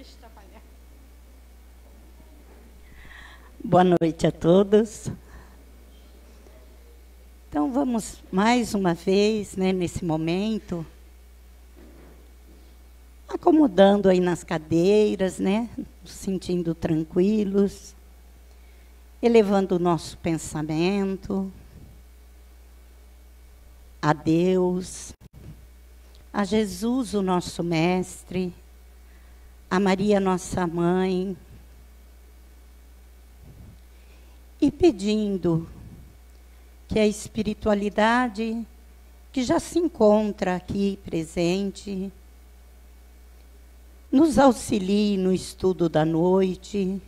Deixa eu atrapalhar. Boa noite a todos. Então, vamos mais uma vez, né, nesse momento, acomodando aí nas cadeiras, né, nos sentindo tranquilos, elevando o nosso pensamento a Deus, a Jesus, o nosso Mestre, a Maria, nossa Mãe, e pedindo que a espiritualidade que já se encontra aqui presente nos auxilie no estudo da noite,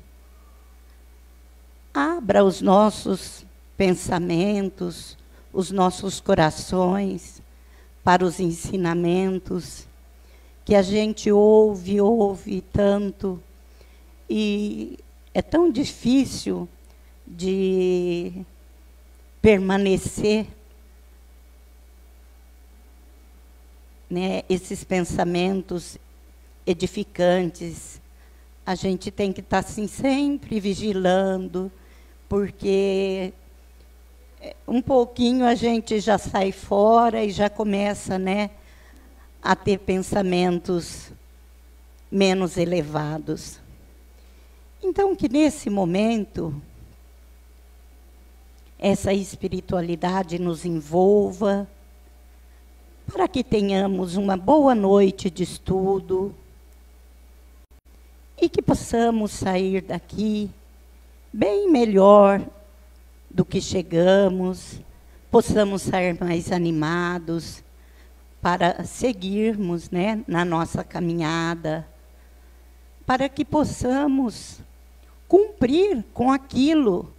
abra os nossos pensamentos, os nossos corações para os ensinamentos que a gente ouve tanto, e é tão difícil de permanecer, né, esses pensamentos edificantes. A gente tem que estar assim, sempre vigilando, porque um pouquinho a gente já sai fora e já começa, né, a ter pensamentos menos elevados. Então, que nesse momento essa espiritualidade nos envolva, para que tenhamos uma boa noite de estudo e que possamos sair daqui bem melhor do que chegamos, possamos sair mais animados para seguirmos, né, na nossa caminhada, para que possamos cumprir com aquilo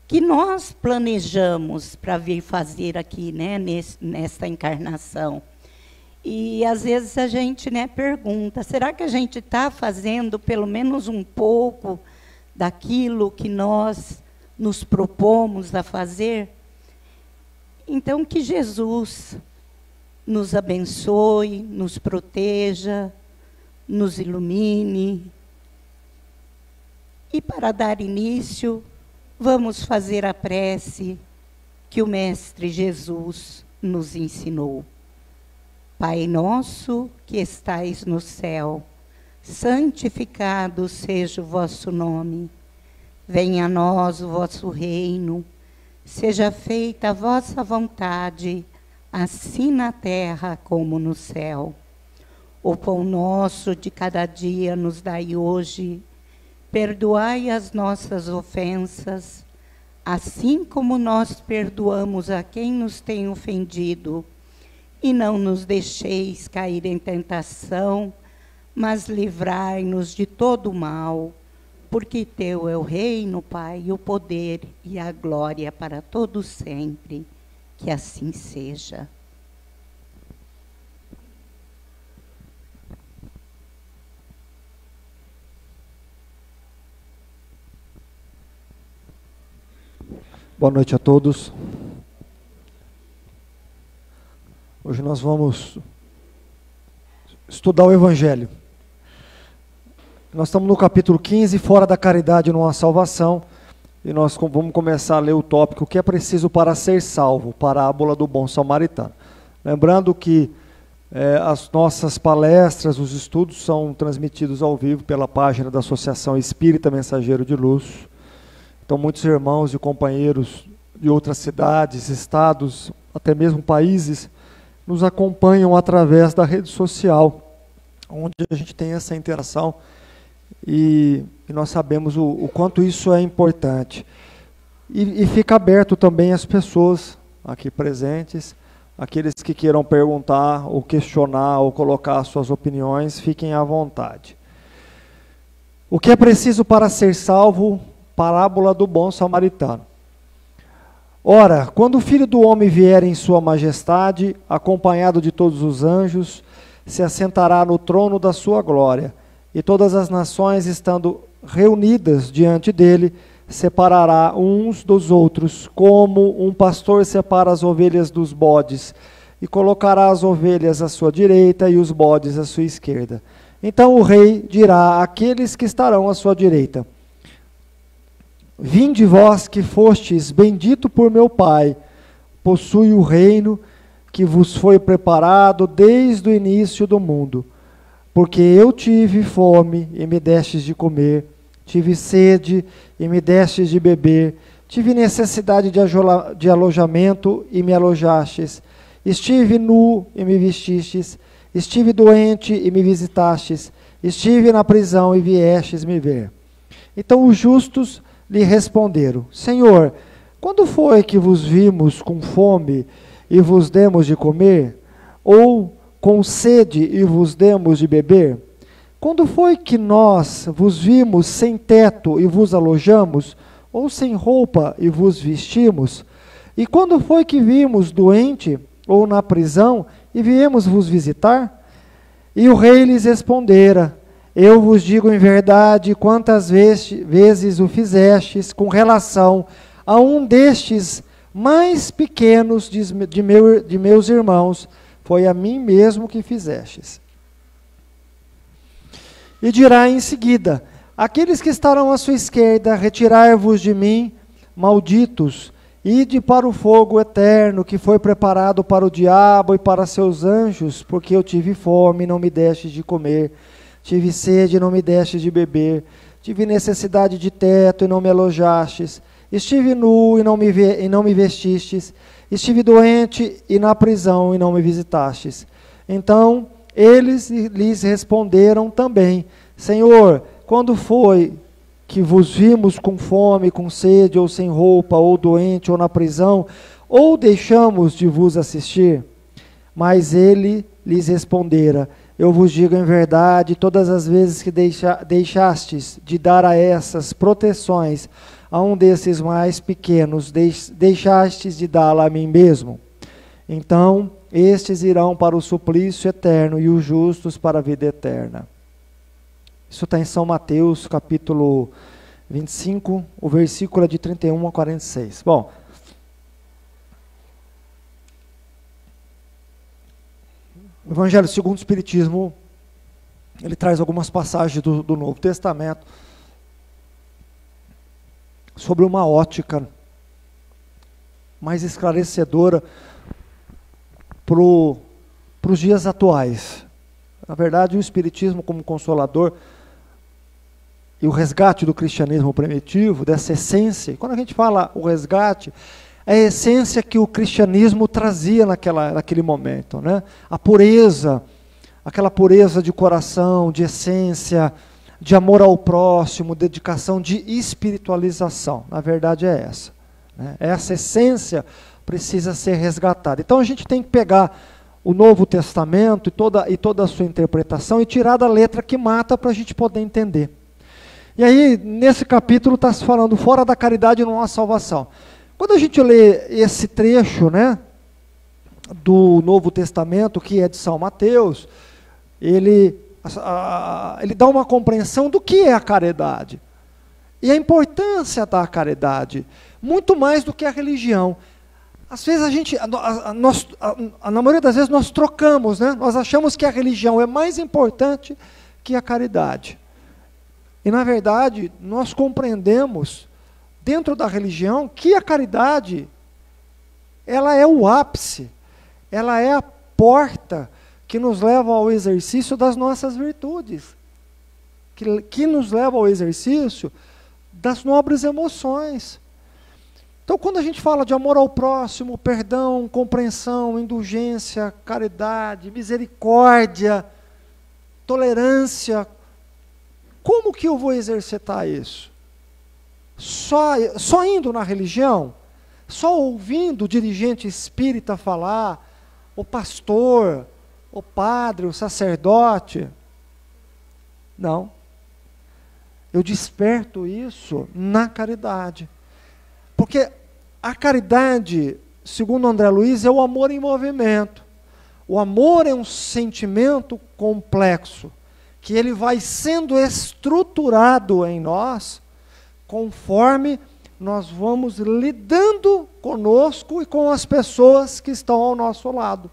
que nós planejamos para vir fazer aqui, né, nesta encarnação. E, às vezes, a gente, né, pergunta, será que a gente está fazendo pelo menos um pouco daquilo que nós nos propomos a fazer? Então, que Jesus nos abençoe, nos proteja, nos ilumine. E, para dar início, vamos fazer a prece que o Mestre Jesus nos ensinou. Pai nosso que estais no céu, santificado seja o vosso nome. Venha a nós o vosso reino. Seja feita a vossa vontade, assim na terra como no céu. O pão nosso de cada dia nos dai hoje. Perdoai as nossas ofensas, assim como nós perdoamos a quem nos tem ofendido. E não nos deixeis cair em tentação, mas livrai-nos de todo o mal, porque teu é o reino, Pai, o poder e a glória para todos sempre. Que assim seja. Boa noite a todos. Hoje nós vamos estudar o Evangelho. Nós estamos no capítulo 15, fora da caridade não há salvação, e nós vamos começar a ler o tópico, o que é preciso para ser salvo, parábola do bom samaritano. Lembrando que as nossas palestras, os estudos são transmitidos ao vivo pela página da Associação Espírita Mensageiro de Luz. Então, muitos irmãos e companheiros de outras cidades, estados, até mesmo países, nos acompanham através da rede social, onde a gente tem essa interação e nós sabemos o quanto isso é importante. E fica aberto também às pessoas aqui presentes, aqueles que queiram perguntar, ou questionar, ou colocar suas opiniões, fiquem à vontade. O que é preciso para ser salvo? Parábola do bom samaritano. Ora, quando o Filho do Homem vier em sua majestade, acompanhado de todos os anjos, se assentará no trono da sua glória, e todas as nações, estando reunidas diante dele, separará uns dos outros, como um pastor separa as ovelhas dos bodes, e colocará as ovelhas à sua direita e os bodes à sua esquerda. Então o rei dirá àqueles que estarão à sua direita: vinde vós que fostes bendito por meu Pai, possui o reino que vos foi preparado desde o início do mundo. Porque eu tive fome e me destes de comer, tive sede e me destes de beber, tive necessidade de alojamento e me alojastes, estive nu e me vestistes, estive doente e me visitastes, estive na prisão e viestes me ver. Então os justos lhe responderam: Senhor, quando foi que vos vimos com fome e vos demos de comer? Ou com sede e vos demos de beber? Quando foi que nós vos vimos sem teto e vos alojamos? Ou sem roupa e vos vestimos? E quando foi que vimos doente ou na prisão e viemos vos visitar? E o rei lhes respondera: eu vos digo em verdade, quantas vezes o fizestes com relação a um destes mais pequenos de meus irmãos, foi a mim mesmo que fizestes. E dirá em seguida: aqueles que estarão à sua esquerda, retirai-vos de mim, malditos, ide para o fogo eterno, que foi preparado para o diabo e para seus anjos, porque eu tive fome e não me destes de comer, tive sede e não me destes de beber, tive necessidade de teto e não me alojastes, estive nu e não me vestistes, estive doente e na prisão e não me visitastes. Então eles lhes responderam também: Senhor, quando foi que vos vimos com fome, com sede, ou sem roupa, ou doente, ou na prisão, ou deixamos de vos assistir? Mas ele lhes respondera: eu vos digo em verdade, todas as vezes que deixastes de dar a essas proteções a um desses mais pequenos, deixastes de dá-la a mim mesmo. Então estes irão para o suplício eterno e os justos para a vida eterna. Isso está em São Mateus, capítulo 25, o versículo é de 31 a 46. Bom, o Evangelho segundo o Espiritismo, ele traz algumas passagens do Novo Testamento sobre uma ótica mais esclarecedora para os dias atuais. Na verdade, o Espiritismo como consolador e o resgate do cristianismo primitivo, dessa essência, quando a gente fala o resgate, é a essência que o cristianismo trazia naquele momento, né? A pureza, aquela pureza de coração, de essência, de amor ao próximo, dedicação, de espiritualização. Na verdade é essa, né? Essa essência precisa ser resgatada. Então a gente tem que pegar o Novo Testamento e toda a sua interpretação e tirar da letra que mata para a gente poder entender. E aí, nesse capítulo está se falando fora da caridade não há salvação. Quando a gente lê esse trecho, né, do Novo Testamento, que é de São Mateus, ele dá uma compreensão do que é a caridade. E a importância da caridade, muito mais do que a religião. Às vezes na maioria das vezes nós trocamos, né? Nós achamos que a religião é mais importante que a caridade. E na verdade, nós compreendemos, dentro da religião, que a caridade, ela é o ápice, ela é a porta que nos leva ao exercício das nossas virtudes, que nos leva ao exercício das nobres emoções. Então, quando a gente fala de amor ao próximo, perdão, compreensão, indulgência, caridade, misericórdia, tolerância, como que eu vou exercitar isso? Só indo na religião? Só ouvindo o dirigente espírita falar, o pastor, o padre, o sacerdote? Não. Eu desperto isso na caridade. Porque a caridade, segundo André Luiz, é o amor em movimento. O amor é um sentimento complexo, que ele vai sendo estruturado em nós, conforme nós vamos lidando conosco e com as pessoas que estão ao nosso lado.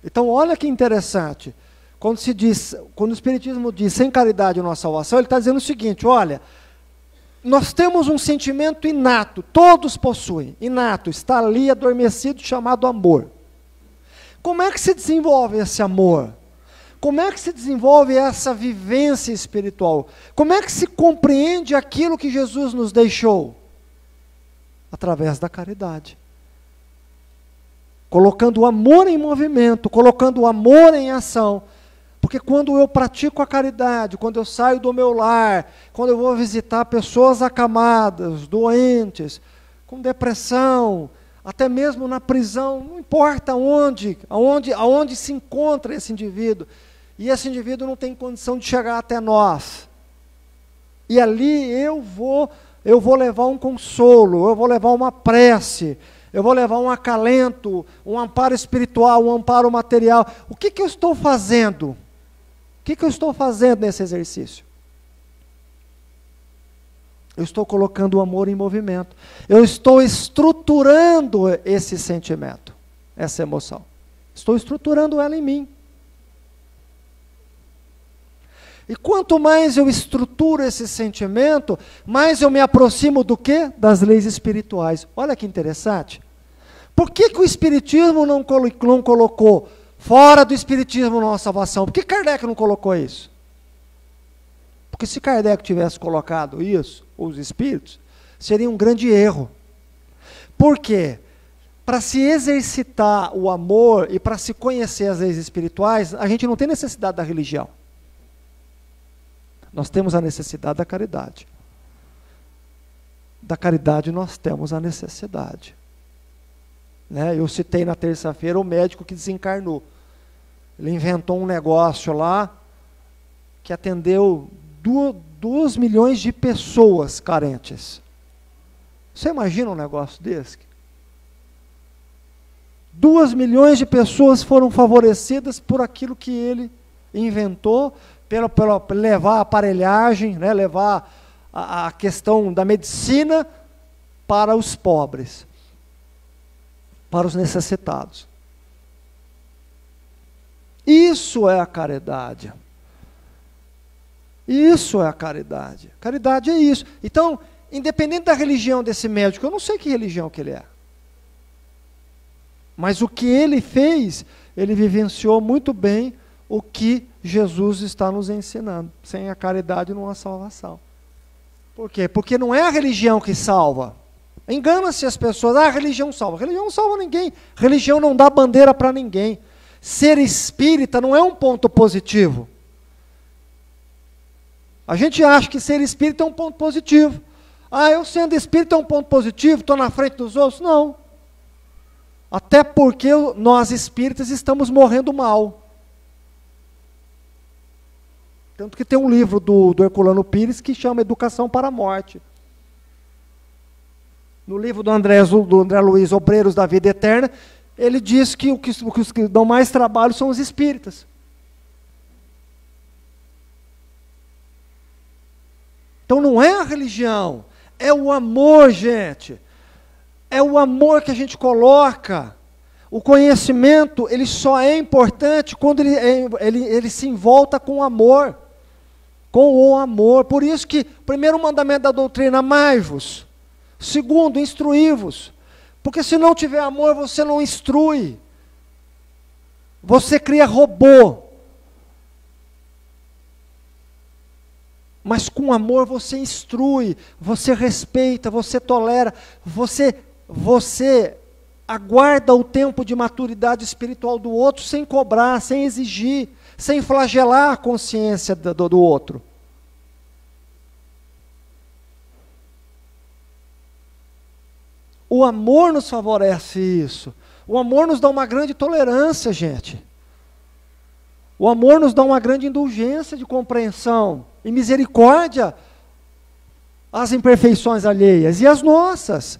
Então, olha que interessante. quando o Espiritismo diz sem caridade não há salvação, ele está dizendo o seguinte: olha, nós temos um sentimento inato, todos possuem, inato, está ali adormecido, chamado amor. Como é que se desenvolve esse amor? Como é que se desenvolve essa vivência espiritual? Como é que se compreende aquilo que Jesus nos deixou? Através da caridade. Colocando o amor em movimento, colocando o amor em ação. Porque quando eu pratico a caridade, quando eu saio do meu lar, quando eu vou visitar pessoas acamadas, doentes, com depressão, até mesmo na prisão, não importa aonde se encontra esse indivíduo, e esse indivíduo não tem condição de chegar até nós. E ali eu vou levar um consolo, eu vou levar uma prece, eu vou levar um acalento, um amparo espiritual, um amparo material. O que eu estou fazendo? O que eu estou fazendo nesse exercício? Eu estou colocando o amor em movimento. Eu estou estruturando esse sentimento, essa emoção. Estou estruturando ela em mim. E quanto mais eu estruturo esse sentimento, mais eu me aproximo do quê? Das leis espirituais. Olha que interessante. Por que o Espiritismo não colocou fora do Espiritismo não há salvação? Por que Kardec não colocou isso? Porque se Kardec tivesse colocado isso, os Espíritos, seria um grande erro. Por quê? Para se exercitar o amor e para se conhecer as leis espirituais, a gente não tem necessidade da religião. Nós temos a necessidade da caridade. Da caridade nós temos a necessidade. Né? Eu citei na terça-feira o médico que desencarnou. Ele inventou um negócio lá que atendeu 2 milhões de pessoas carentes. Você imagina um negócio desse? 2 milhões de pessoas foram favorecidas por aquilo que ele inventou, pelo levar a aparelhagem, né, levar a questão da medicina para os pobres, para os necessitados. Isso é a caridade. Isso é a caridade. Caridade é isso. Então, independente da religião desse médico, eu não sei que religião que ele é. Mas o que ele fez, ele vivenciou muito bem o que Jesus está nos ensinando. Sem a caridade não há salvação. Por quê? Porque não é a religião que salva. Engana-se as pessoas, a religião salva. A religião não salva ninguém. A religião não dá bandeira para ninguém. Ser espírita não é um ponto positivo. A gente acha que ser espírita é um ponto positivo. Ah, eu sendo espírita é um ponto positivo, estou na frente dos outros. Não. Até porque nós espíritas estamos morrendo mal. Tanto que tem um livro do Herculano Pires que chama Educação para a Morte. No livro do André Luiz, Obreiros da Vida Eterna, ele diz que os que dão mais trabalho são os espíritas. Então não é a religião, é o amor, gente. É o amor que a gente coloca. O conhecimento, ele só é importante quando ele se envolta com o amor. Com o amor. Por isso que, primeiro mandamento da doutrina, amai-vos. Segundo, instruí-vos. Porque se não tiver amor, você não instrui. Você cria robô. Mas com amor você instrui, você respeita, você tolera, você aguarda o tempo de maturidade espiritual do outro sem cobrar, sem exigir, sem flagelar a consciência do outro. O amor nos favorece isso. O amor nos dá uma grande tolerância, gente. O amor nos dá uma grande indulgência de compreensão e misericórdia às imperfeições alheias e às nossas.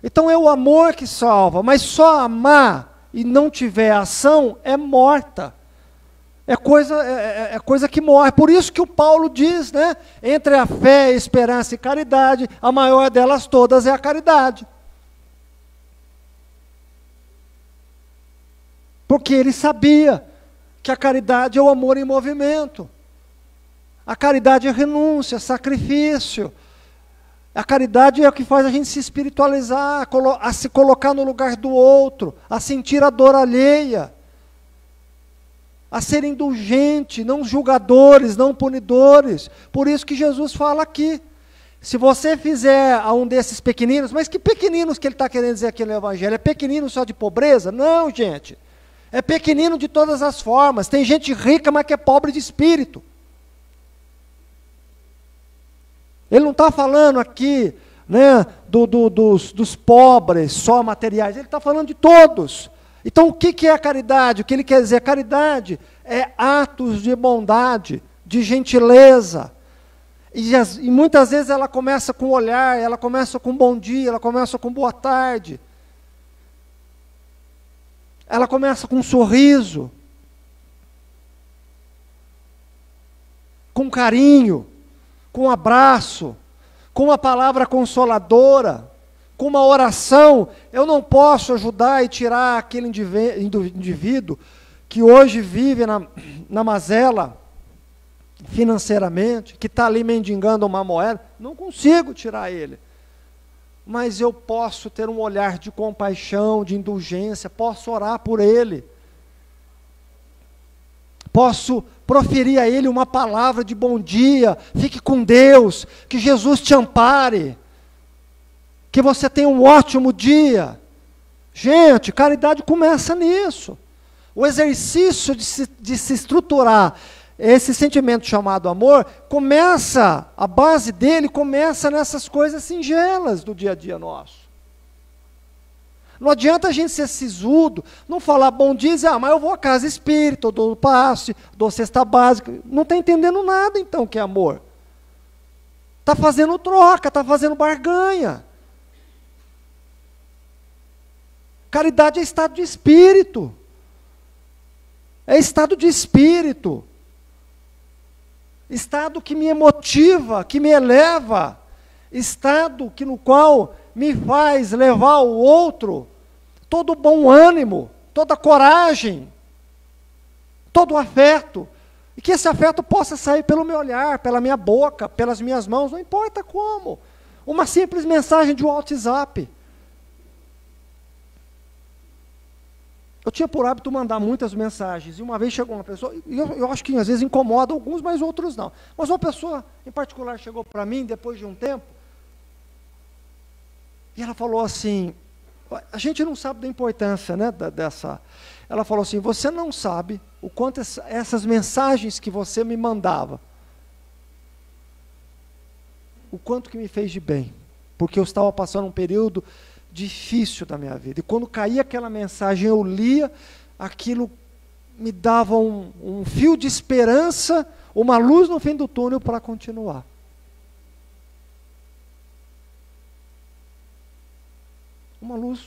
Então é o amor que salva, mas só amar e não tiver ação é morta. É coisa que morre. Por isso que o Paulo diz, né? Entre a fé, a esperança e caridade, a maior delas todas é a caridade. Porque ele sabia que a caridade é o amor em movimento. A caridade é renúncia, sacrifício. A caridade é o que faz a gente se espiritualizar, a se colocar no lugar do outro, a sentir a dor alheia, a ser indulgente, não julgadores, não punidores. Por isso que Jesus fala aqui, se você fizer a um desses pequeninos, mas que pequeninos que ele está querendo dizer aqui no Evangelho? É pequenino só de pobreza? Não, gente. É pequenino de todas as formas. Tem gente rica, mas que é pobre de espírito. Ele não está falando aqui, né, dos pobres, só materiais. Ele está falando de todos. Então, o que é a caridade? O que ele quer dizer? A caridade é atos de bondade, de gentileza. E muitas vezes ela começa com olhar, ela começa com bom dia, ela começa com boa tarde. Ela começa com um sorriso, com carinho, com um abraço, com uma palavra consoladora, com uma oração. Eu não posso ajudar e tirar aquele indivíduo que hoje vive na mazela financeiramente, que está ali mendigando uma moeda. Não consigo tirar ele. Mas eu posso ter um olhar de compaixão, de indulgência, posso orar por ele. Posso proferir a ele uma palavra de bom dia, fique com Deus, que Jesus te ampare, que você tenha um ótimo dia. Gente, caridade começa nisso. O exercício de se estruturar esse sentimento chamado amor, a base dele começa nessas coisas singelas do dia a dia nosso. Não adianta a gente ser sisudo, não falar bom dia e dizer, mas eu vou à casa espírita, eu dou passe, dou cesta básica. Não está entendendo nada então que é amor. Está fazendo troca, está fazendo barganha. Caridade é estado de espírito. É estado de espírito. Estado que me emotiva, que me eleva. Estado no qual me faz levar o outro todo bom ânimo, toda coragem, todo afeto. E que esse afeto possa sair pelo meu olhar, pela minha boca, pelas minhas mãos, não importa como. Uma simples mensagem de WhatsApp. Eu tinha por hábito mandar muitas mensagens, e uma vez chegou uma pessoa, e eu acho que às vezes incomoda alguns, mas outros não. Mas uma pessoa em particular chegou para mim, depois de um tempo, e ela falou assim, a gente não sabe da importância, né, dessa... Ela falou assim, você não sabe o quanto essas mensagens que você me mandava, o quanto que me fez de bem, porque eu estava passando um período difícil da minha vida. E quando caía aquela mensagem, eu lia, aquilo me dava um fio de esperança, uma luz no fim do túnel para continuar. Uma luz.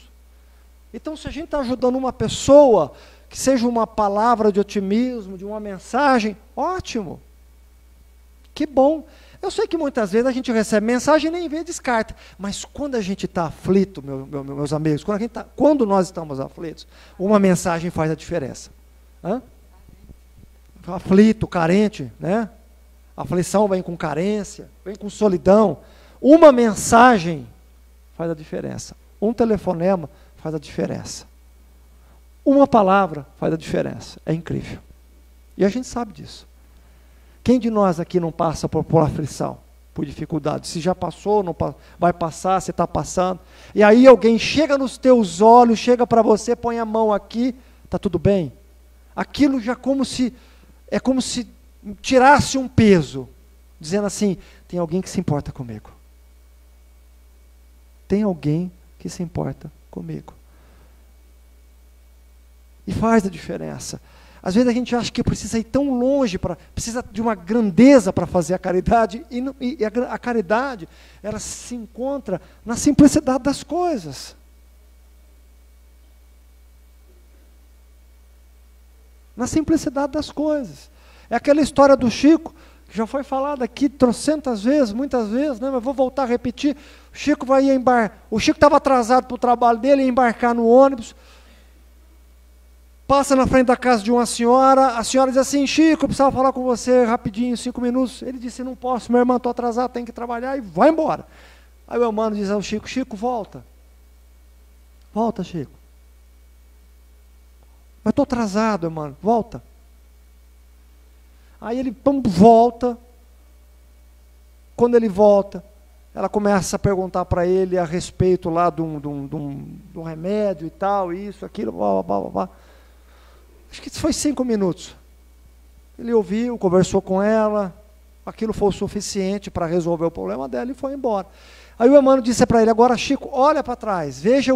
Então, se a gente está ajudando uma pessoa, que seja uma palavra de otimismo, de uma mensagem, ótimo. Que bom. Eu sei que muitas vezes a gente recebe mensagem e nem vê, descarta. Mas quando a gente está aflito, meus amigos, quando nós estamos aflitos, uma mensagem faz a diferença. Aflito, carente, né? Aflição vem com carência, vem com solidão. Uma mensagem faz a diferença. Um telefonema faz a diferença. Uma palavra faz a diferença. É incrível. E a gente sabe disso. Quem de nós aqui não passa por aflição, por dificuldade? Se já passou, não vai passar, se está passando. E aí alguém chega nos teus olhos, chega para você, põe a mão aqui, está tudo bem? Aquilo já é como se tirasse um peso, dizendo assim, tem alguém que se importa comigo. Tem alguém que se importa comigo. E faz a diferença. Às vezes a gente acha que precisa ir tão longe, precisa de uma grandeza para fazer a caridade, e a caridade, ela se encontra na simplicidade das coisas. Na simplicidade das coisas. É aquela história do Chico, que já foi falada aqui trocentas vezes, muitas vezes, né? Mas vou voltar a repetir. O Chico estava atrasado para o trabalho dele, ia embarcar no ônibus. passa na frente da casa de uma senhora, a senhora diz assim, Chico, eu precisava falar com você rapidinho, 5 minutos. Ele disse, não posso, minha irmã, estou atrasado, tenho que trabalhar, e vai embora. Aí o irmão diz ao Chico, Chico, volta. Volta, Chico. Mas estou atrasado, irmão, volta. Aí ele volta. Quando ele volta, ela começa a perguntar para ele a respeito lá de um remédio e tal, isso, aquilo, blá, blá, blá, blá. Acho que foi 5 minutos. Ele ouviu, conversou com ela, aquilo foi o suficiente para resolver o problema dela e foi embora. Aí o Emmanuel disse para ele, agora Chico, olha para trás, veja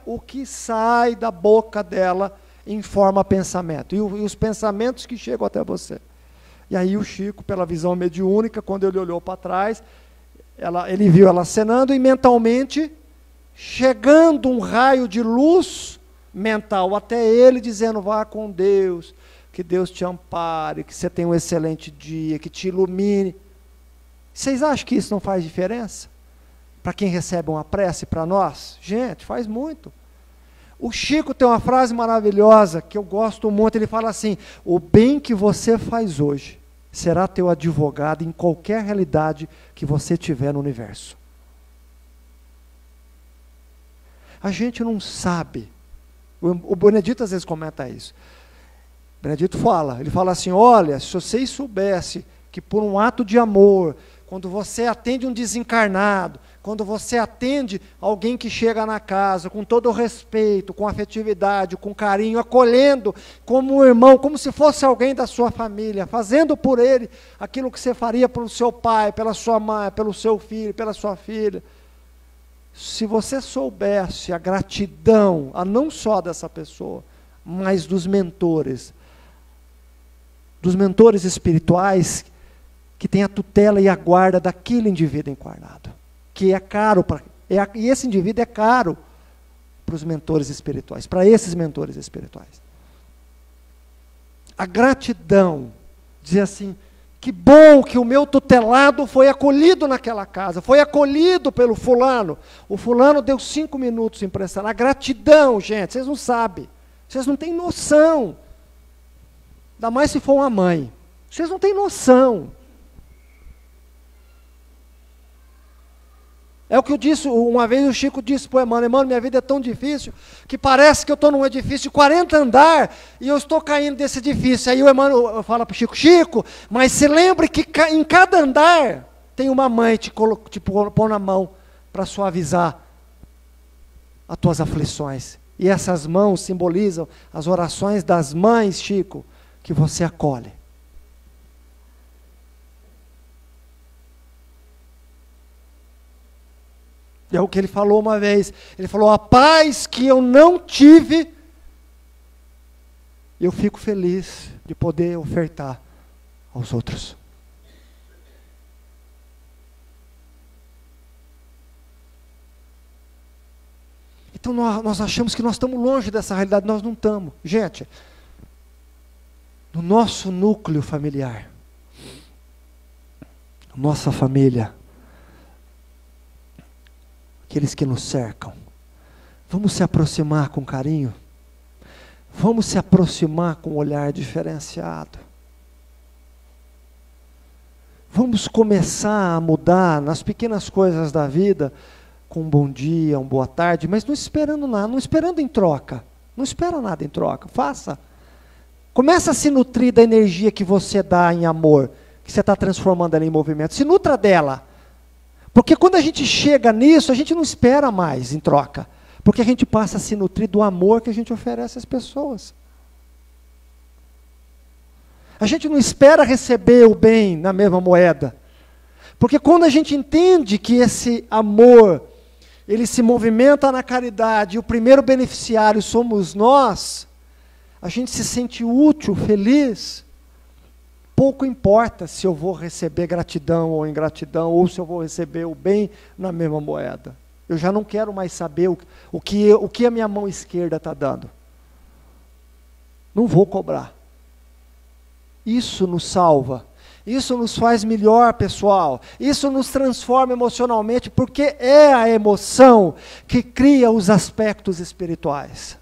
o que sai da boca dela em forma pensamento, e os pensamentos que chegam até você. E aí o Chico, pela visão mediúnica, quando ele olhou para trás, ele viu ela acenando e mentalmente, chegando um raio de luz mental até ele, dizendo, vá com Deus, que Deus te ampare, que você tenha um excelente dia, que te ilumine. Vocês acham que isso não faz diferença? Para quem recebe uma prece para nós? Gente, faz muito. O Chico tem uma frase maravilhosa, que eu gosto muito, ele fala assim, o bem que você faz hoje, será teu advogado em qualquer realidade que você tiver no universo. A gente não sabe, o Benedito às vezes comenta isso, o Benedito fala, ele fala assim, olha, se vocês soubessem que por um ato de amor, quando você atende um desencarnado, quando você atende alguém que chega na casa, com todo o respeito, com afetividade, com carinho, acolhendo como um irmão, como se fosse alguém da sua família, fazendo por ele aquilo que você faria pelo seu pai, pela sua mãe, pelo seu filho, pela sua filha. Se você soubesse a gratidão, a não só dessa pessoa, mas dos mentores espirituais, que tem a tutela e a guarda daquele indivíduo encarnado, que é caro, e esse indivíduo é caro para os mentores espirituais, para esses mentores espirituais. A gratidão, dizer assim, que bom que o meu tutelado foi acolhido naquela casa, foi acolhido pelo fulano, o fulano deu 5 minutos emprestando. A gratidão, gente, vocês não sabem, vocês não têm noção, ainda mais se for uma mãe, vocês não têm noção. É o que eu disse, uma vez o Chico disse para o Emmanuel, minha vida é tão difícil, que parece que eu estou num edifício de 40 andares, e eu estou caindo desse edifício. Aí o Emmanuel fala para o Chico, Chico, mas se lembre que em cada andar tem uma mãe te pôr na mão para suavizar as tuas aflições. E essas mãos simbolizam as orações das mães, Chico, que você acolhe. É o que ele falou uma vez. Ele falou, a paz que eu não tive, eu fico feliz de poder ofertar aos outros. Então nós achamos que nós estamos longe dessa realidade, nós não estamos. Gente, no nosso núcleo familiar, nossa família, aqueles que nos cercam, vamos se aproximar com carinho, vamos se aproximar com um olhar diferenciado, vamos começar a mudar nas pequenas coisas da vida, com um bom dia, uma boa tarde, mas não esperando nada, não esperando em troca, não espera nada em troca, faça, começa a se nutrir da energia que você dá em amor, que você está transformando ela em movimento, se nutra dela. Porque quando a gente chega nisso, a gente não espera mais em troca. Porque a gente passa a se nutrir do amor que a gente oferece às pessoas. A gente não espera receber o bem na mesma moeda. Porque quando a gente entende que esse amor, ele se movimenta na caridade, e o primeiro beneficiário somos nós, a gente se sente útil, feliz. Pouco importa se eu vou receber gratidão ou ingratidão, ou se eu vou receber o bem na mesma moeda. Eu já não quero mais saber o que a minha mão esquerda está dando. Não vou cobrar. Isso nos salva. Isso nos faz melhor, pessoal. Isso nos transforma emocionalmente, porque é a emoção que cria os aspectos espirituais.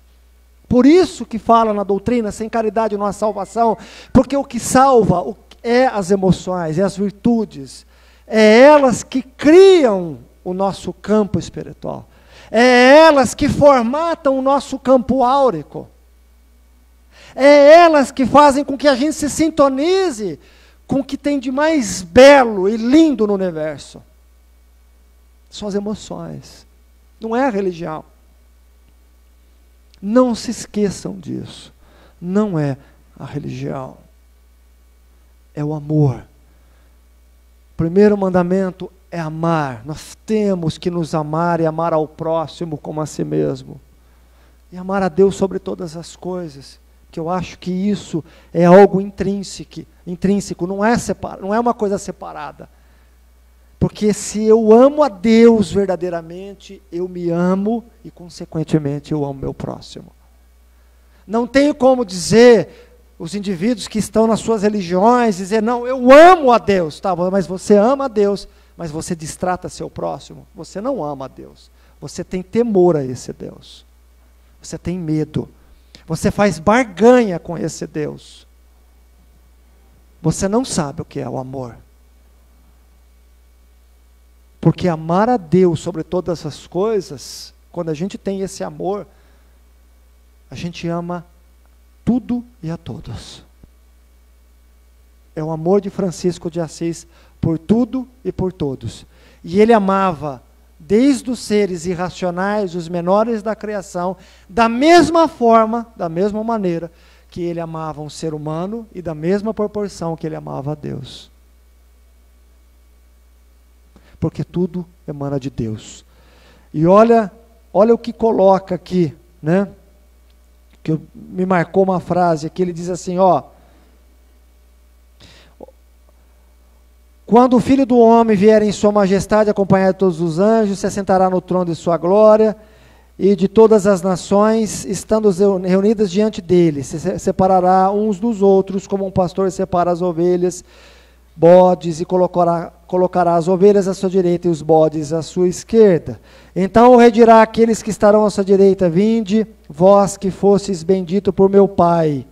Por isso que fala na doutrina, sem caridade não há salvação, porque o que salva é as emoções, é as virtudes, é elas que criam o nosso campo espiritual, é elas que formatam o nosso campo áurico, é elas que fazem com que a gente se sintonize com o que tem de mais belo e lindo no universo. São as emoções, não é a religião. Não se esqueçam disso. Não é a religião. É o amor. O primeiro mandamento é amar. Nós temos que nos amar e amar ao próximo como a si mesmo. E amar a Deus sobre todas as coisas. Que eu acho que isso é algo intrínseco, não é uma coisa separada. Porque se eu amo a Deus verdadeiramente, eu me amo e, consequentemente, eu amo meu próximo. Não tenho como dizer, os indivíduos que estão nas suas religiões, dizer, não, eu amo a Deus. Tá, mas você ama a Deus, mas você destrata seu próximo. Você não ama a Deus. Você tem temor a esse Deus. Você tem medo. Você faz barganha com esse Deus. Você não sabe o que é o amor. Porque amar a Deus sobre todas as coisas, quando a gente tem esse amor, a gente ama tudo e a todos. É o amor de Francisco de Assis por tudo e por todos. E ele amava desde os seres irracionais, os menores da criação, da mesma forma, da mesma maneira que ele amava um ser humano e da mesma proporção que ele amava a Deus. Porque tudo emana de Deus. E olha o que coloca aqui, né? Que me marcou uma frase aqui, ele diz assim, quando o Filho do Homem vier em sua majestade, acompanhado de todos os anjos, se assentará no trono de sua glória, e de todas as nações, estando reunidas diante dele, se separará uns dos outros, como um pastor separa as ovelhas, bodes, e colocará as ovelhas à sua direita e os bodes à sua esquerda. Então o rei dirá àqueles que estarão à sua direita, vinde, vós que fostes bendito por meu Pai,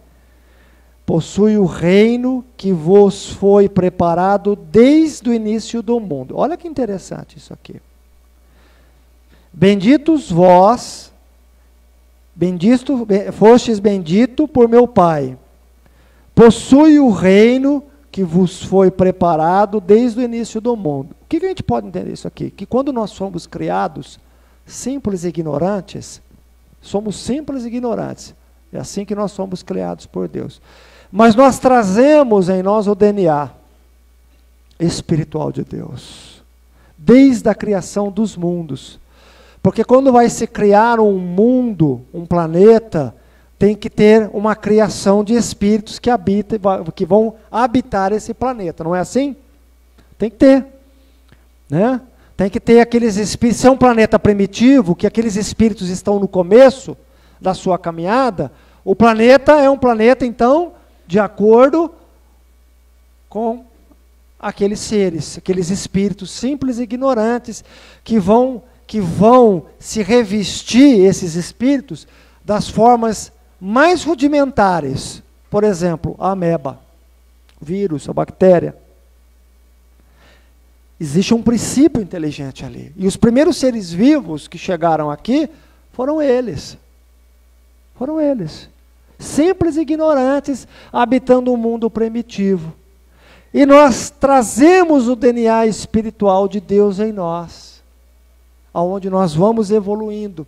possui o reino que vos foi preparado desde o início do mundo. Olha que interessante isso aqui. Benditos vós, fostes bendito por meu Pai, possui o reino que vos foi preparado desde o início do mundo. O que a gente pode entender isso aqui? Que quando nós somos criados simples e ignorantes, somos simples e ignorantes. É assim que nós somos criados por Deus. Mas nós trazemos em nós o DNA espiritual de Deus, desde a criação dos mundos. Porque quando vai se criar um mundo, um planeta, tem que ter uma criação de espíritos que vão habitar esse planeta, não é assim? Tem que ter, né? Tem que ter aqueles espíritos. Se é um planeta primitivo, que aqueles espíritos estão no começo da sua caminhada, o planeta é um planeta, então, de acordo com aqueles seres, aqueles espíritos simples e ignorantes, que vão se revestir, esses espíritos, das formas mais rudimentares. Por exemplo, a ameba, o vírus, a bactéria. Existe um princípio inteligente ali. E os primeiros seres vivos que chegaram aqui foram eles. Foram eles. Simples e ignorantes, habitando um mundo primitivo. E nós trazemos o DNA espiritual de Deus em nós, aonde nós vamos evoluindo,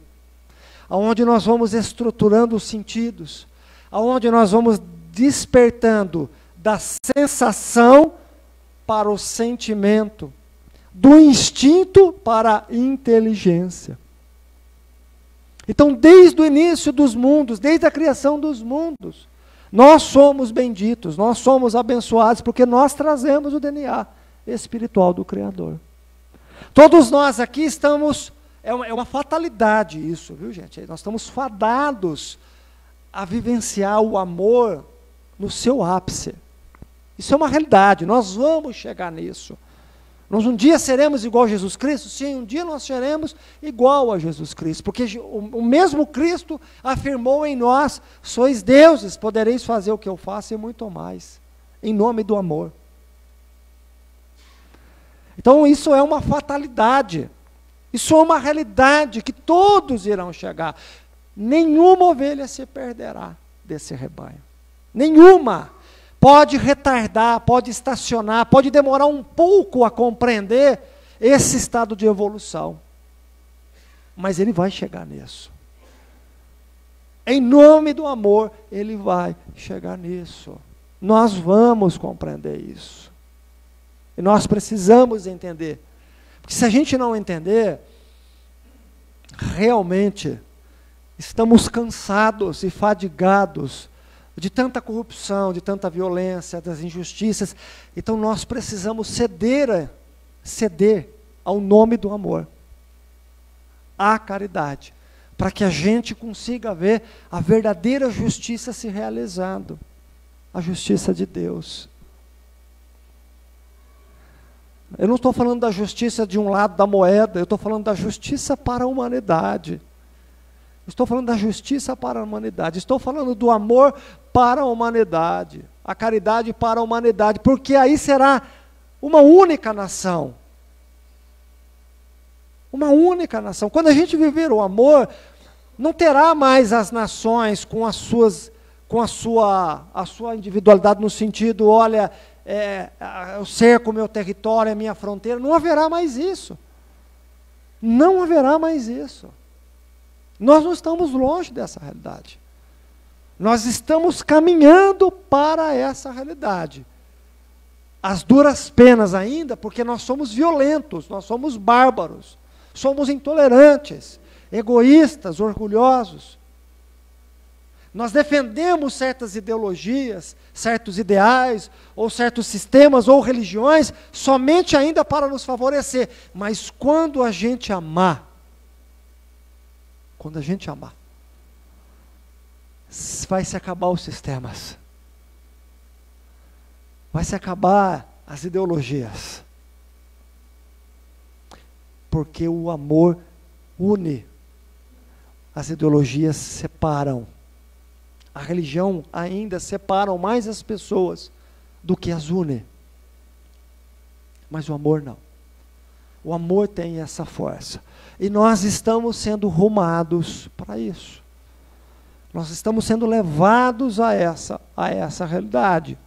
aonde nós vamos estruturando os sentidos, aonde nós vamos despertando da sensação para o sentimento, do instinto para a inteligência. Então, desde o início dos mundos, desde a criação dos mundos, nós somos benditos, nós somos abençoados, porque nós trazemos o DNA espiritual do Criador. Todos nós aqui estamos, é uma fatalidade isso, viu, gente? Nós estamos fadados a vivenciar o amor no seu ápice. Isso é uma realidade, nós vamos chegar nisso. Nós um dia seremos igual a Jesus Cristo? Sim, um dia nós seremos igual a Jesus Cristo, porque o mesmo Cristo afirmou em nós: sois deuses, podereis fazer o que eu faço e muito mais, em nome do amor. Então isso é uma fatalidade, isso é uma realidade que todos irão chegar. Nenhuma ovelha se perderá desse rebanho, nenhuma. Pode retardar, pode estacionar, pode demorar um pouco a compreender esse estado de evolução. Mas ele vai chegar nisso. Em nome do amor, ele vai chegar nisso. Nós vamos compreender isso. E nós precisamos entender. Porque se a gente não entender, realmente estamos cansados e fadigados de tanta corrupção, de tanta violência, das injustiças. Então nós precisamos ceder ao nome do amor, à caridade, para que a gente consiga ver a verdadeira justiça se realizando, a justiça de Deus. Eu não estou falando da justiça de um lado da moeda, eu estou falando da justiça para a humanidade. Estou falando da justiça para a humanidade, estou falando do amor para a humanidade, a caridade para a humanidade, porque aí será uma única nação. Uma única nação. Quando a gente viver o amor, não terá mais as nações com a sua individualidade no sentido, olha, eu cerco o meu território, é minha fronteira. Não haverá mais isso. Não haverá mais isso. Nós não estamos longe dessa realidade. Nós estamos caminhando para essa realidade. As duras penas ainda, porque nós somos violentos, nós somos bárbaros, somos intolerantes, egoístas, orgulhosos. Nós defendemos certas ideologias, certos ideais, ou certos sistemas, ou religiões, somente ainda para nos favorecer. Mas quando a gente amar, vai se acabar os sistemas, vai se acabar as ideologias, porque o amor une, as ideologias separam, a religião ainda separa mais as pessoas do que as une, mas o amor não. O amor tem essa força. E nós estamos sendo rumados para isso. Nós estamos sendo levados a essa realidade.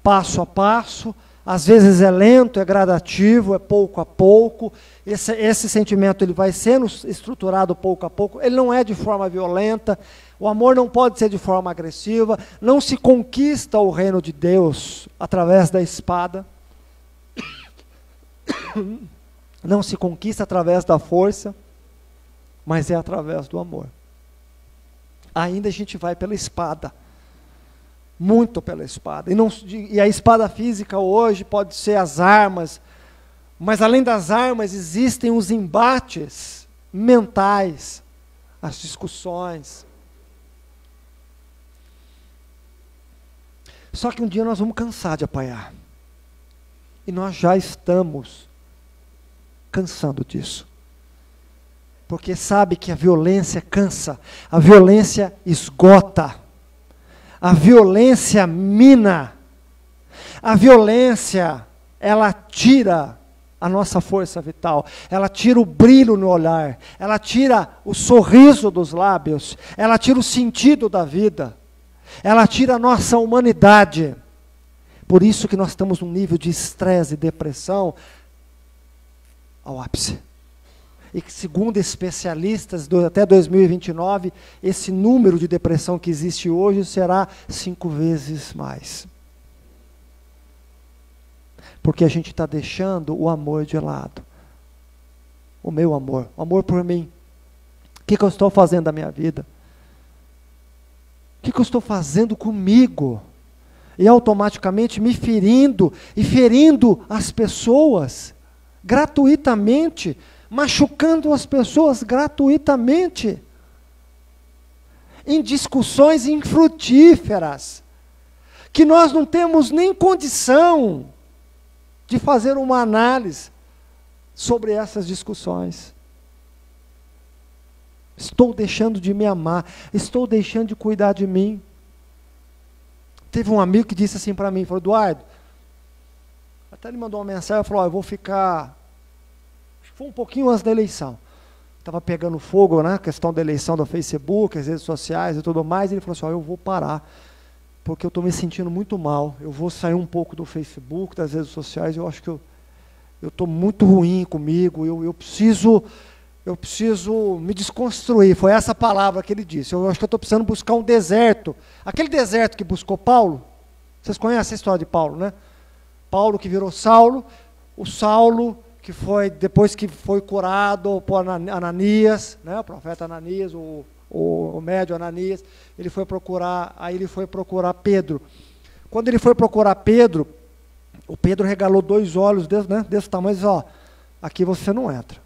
Passo a passo, às vezes é lento, é gradativo, é pouco a pouco. Esse sentimento ele vai sendo estruturado pouco a pouco. Ele não é de forma violenta. O amor não pode ser de forma agressiva. Não se conquista o reino de Deus através da espada. Não se conquista através da força, mas é através do amor. Ainda a gente vai pela espada, muito pela espada. E a espada física hoje pode ser as armas, mas além das armas existem os embates mentais, as discussões. Só que um dia nós vamos cansar de apanhar. E nós já estamos cansando disso. Porque sabe que a violência cansa, a violência esgota, a violência mina, a violência, ela tira a nossa força vital, ela tira o brilho no olhar, ela tira o sorriso dos lábios, ela tira o sentido da vida, ela tira a nossa humanidade. Por isso que nós estamos num nível de estresse e depressão ao ápice. E que, segundo especialistas, até 2029, esse número de depressão que existe hoje será 5 vezes mais. Porque a gente está deixando o amor de lado. O meu amor, o amor por mim. O que eu estou fazendo da minha vida? O que eu estou fazendo comigo? E automaticamente me ferindo, e ferindo as pessoas, gratuitamente, machucando as pessoas gratuitamente, em discussões infrutíferas, que nós não temos nem condição de fazer uma análise sobre essas discussões. Estou deixando de me amar, estou deixando de cuidar de mim. Teve um amigo que disse assim para mim, falou, Eduardo, até ele mandou uma mensagem, falou, eu vou ficar, acho que foi um pouquinho antes da eleição, estava pegando fogo, né, a questão da eleição do Facebook, as redes sociais e tudo mais, e ele falou assim, eu vou parar, porque eu estou me sentindo muito mal, eu vou sair um pouco do Facebook, das redes sociais, eu acho que eu estou muito ruim comigo, eu preciso me desconstruir, foi essa palavra que ele disse, eu acho que eu estou precisando buscar um deserto, aquele deserto que buscou Paulo, vocês conhecem a história de Paulo, né? Paulo que virou Saulo, o Saulo que foi, depois que foi curado por Ananias, né? O profeta Ananias, o médio Ananias, ele foi procurar Pedro. Quando ele foi procurar Pedro, o Pedro regalou 2 olhos desse tamanho e disse, aqui você não entra.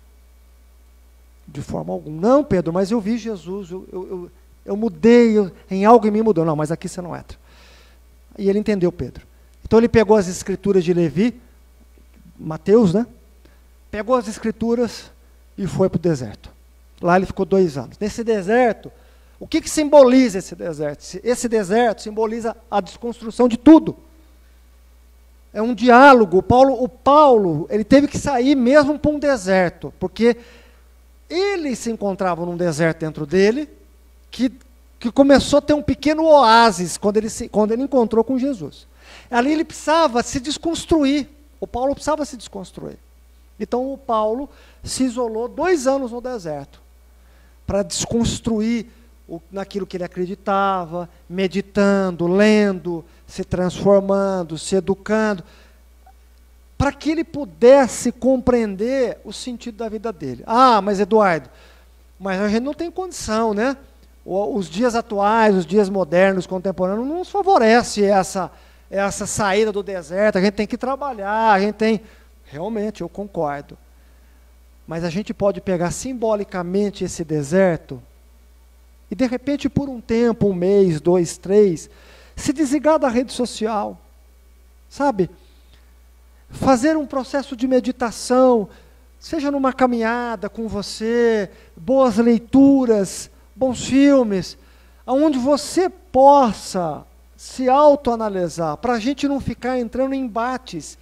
De forma alguma. Não, Pedro, mas eu vi Jesus, eu mudei, em algo em mim mudou. Não, mas aqui você não entra. E ele entendeu, Pedro. Então ele pegou as escrituras de Levi, Mateus, né? Pegou as escrituras e foi para o deserto. Lá ele ficou 2 anos. Nesse deserto, o que simboliza esse deserto? Esse deserto simboliza a desconstrução de tudo. É um diálogo. O Paulo, ele teve que sair mesmo para um deserto, porque ele se encontrava num deserto dentro dele, que começou a ter um pequeno oásis quando ele encontrou com Jesus. Ali ele precisava se desconstruir. O Paulo precisava se desconstruir. Então o Paulo se isolou 2 anos no deserto, para desconstruir naquilo que ele acreditava, meditando, lendo, se transformando, se educando, para que ele pudesse compreender o sentido da vida dele. Mas Eduardo, mas a gente não tem condição, né? Os dias atuais, os dias modernos, contemporâneos, não nos favorece essa saída do deserto, a gente tem que trabalhar, a gente tem... Realmente, eu concordo. Mas a gente pode pegar simbolicamente esse deserto e, de repente, por um tempo, 1 mês, 2, 3, se desligar da rede social, sabe? Fazer um processo de meditação, seja numa caminhada com você, boas leituras, bons filmes, onde você possa se autoanalisar, para a gente não ficar entrando em embates,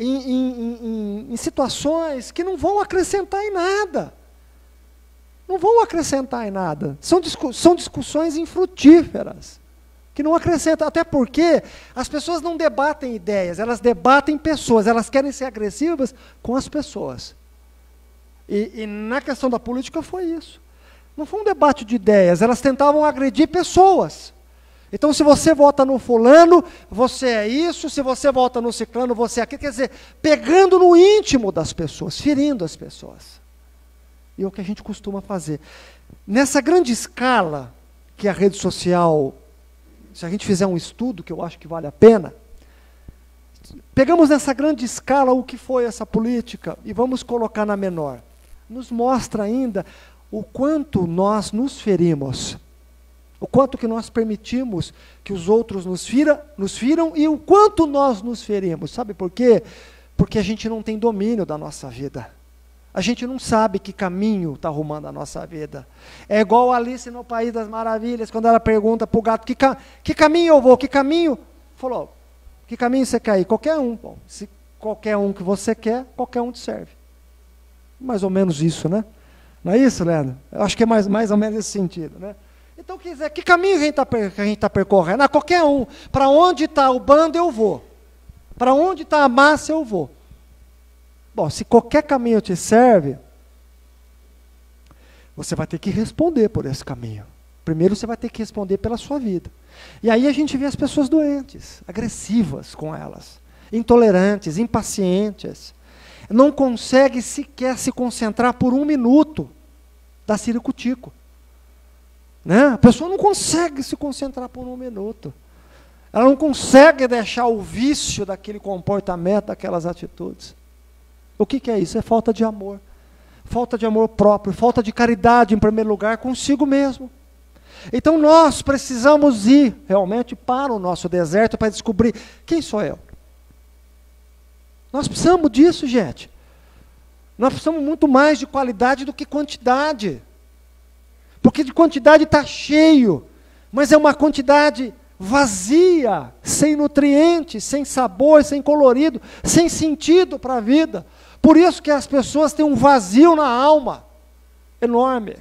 em situações que não vão acrescentar em nada. Não vão acrescentar em nada. São discussões infrutíferas, que não acrescentam, até porque as pessoas não debatem ideias, elas debatem pessoas, elas querem ser agressivas com as pessoas. E na questão da política foi isso. Não foi um debate de ideias, elas tentavam agredir pessoas. Então, se você vota no fulano, você é isso, se você vota no ciclano, você é aquilo. Quer dizer, pegando no íntimo das pessoas, ferindo as pessoas. E é o que a gente costuma fazer. Nessa grande escala que a rede social, se a gente fizer um estudo, que eu acho que vale a pena, pegamos nessa grande escala o que foi essa política e vamos colocar na menor. Nos mostra ainda o quanto nós nos ferimos. O quanto que nós permitimos que os outros nos firam e o quanto nós nos ferimos. Sabe por quê? Porque a gente não tem domínio da nossa vida. A gente não sabe que caminho está arrumando a nossa vida. É igual Alice no País das Maravilhas, quando ela pergunta para o gato, que caminho eu vou? Que caminho? Falou, que caminho você quer ir? Qualquer um. Bom, se qualquer um que você quer, qualquer um te serve. Mais ou menos isso, né? Não é isso, Leandro? Eu acho que é mais ou menos esse sentido, né? Então, quer dizer, que caminho a gente está percorrendo? Qualquer um. Para onde está o bando, eu vou. Para onde está a massa, eu vou. Bom, se qualquer caminho te serve, você vai ter que responder por esse caminho. Primeiro, você vai ter que responder pela sua vida. E aí a gente vê as pessoas doentes, agressivas com elas, intolerantes, impacientes. Não consegue sequer se concentrar por 1 minuto. Dá ciricutico. Né? A pessoa não consegue se concentrar por 1 minuto. Ela não consegue deixar o vício daquele comportamento, daquelas atitudes. O que é isso? É falta de amor. Falta de amor próprio, falta de caridade, em primeiro lugar, consigo mesmo. Então nós precisamos ir realmente para o nosso deserto para descobrir quem sou eu. Nós precisamos disso, gente. Nós precisamos muito mais de qualidade do que quantidade. Porque de quantidade está cheio, mas é uma quantidade vazia, sem nutrientes, sem sabor, sem colorido, sem sentido para a vida. Por isso que as pessoas têm um vazio na alma enorme.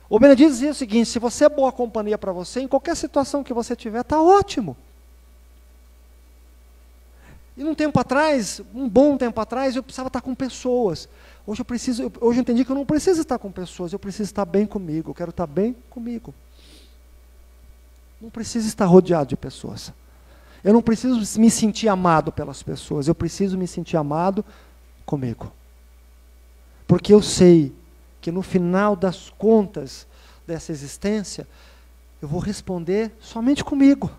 O Benedito dizia o seguinte: se você é boa companhia para você, em qualquer situação que você tiver, está ótimo. E um bom tempo atrás, eu precisava estar com pessoas. Hoje eu entendi que eu não preciso estar com pessoas, eu preciso estar bem comigo, eu quero estar bem comigo. Não preciso estar rodeado de pessoas. Eu não preciso me sentir amado pelas pessoas, eu preciso me sentir amado comigo. Porque eu sei que no final das contas dessa existência, eu vou responder somente comigo.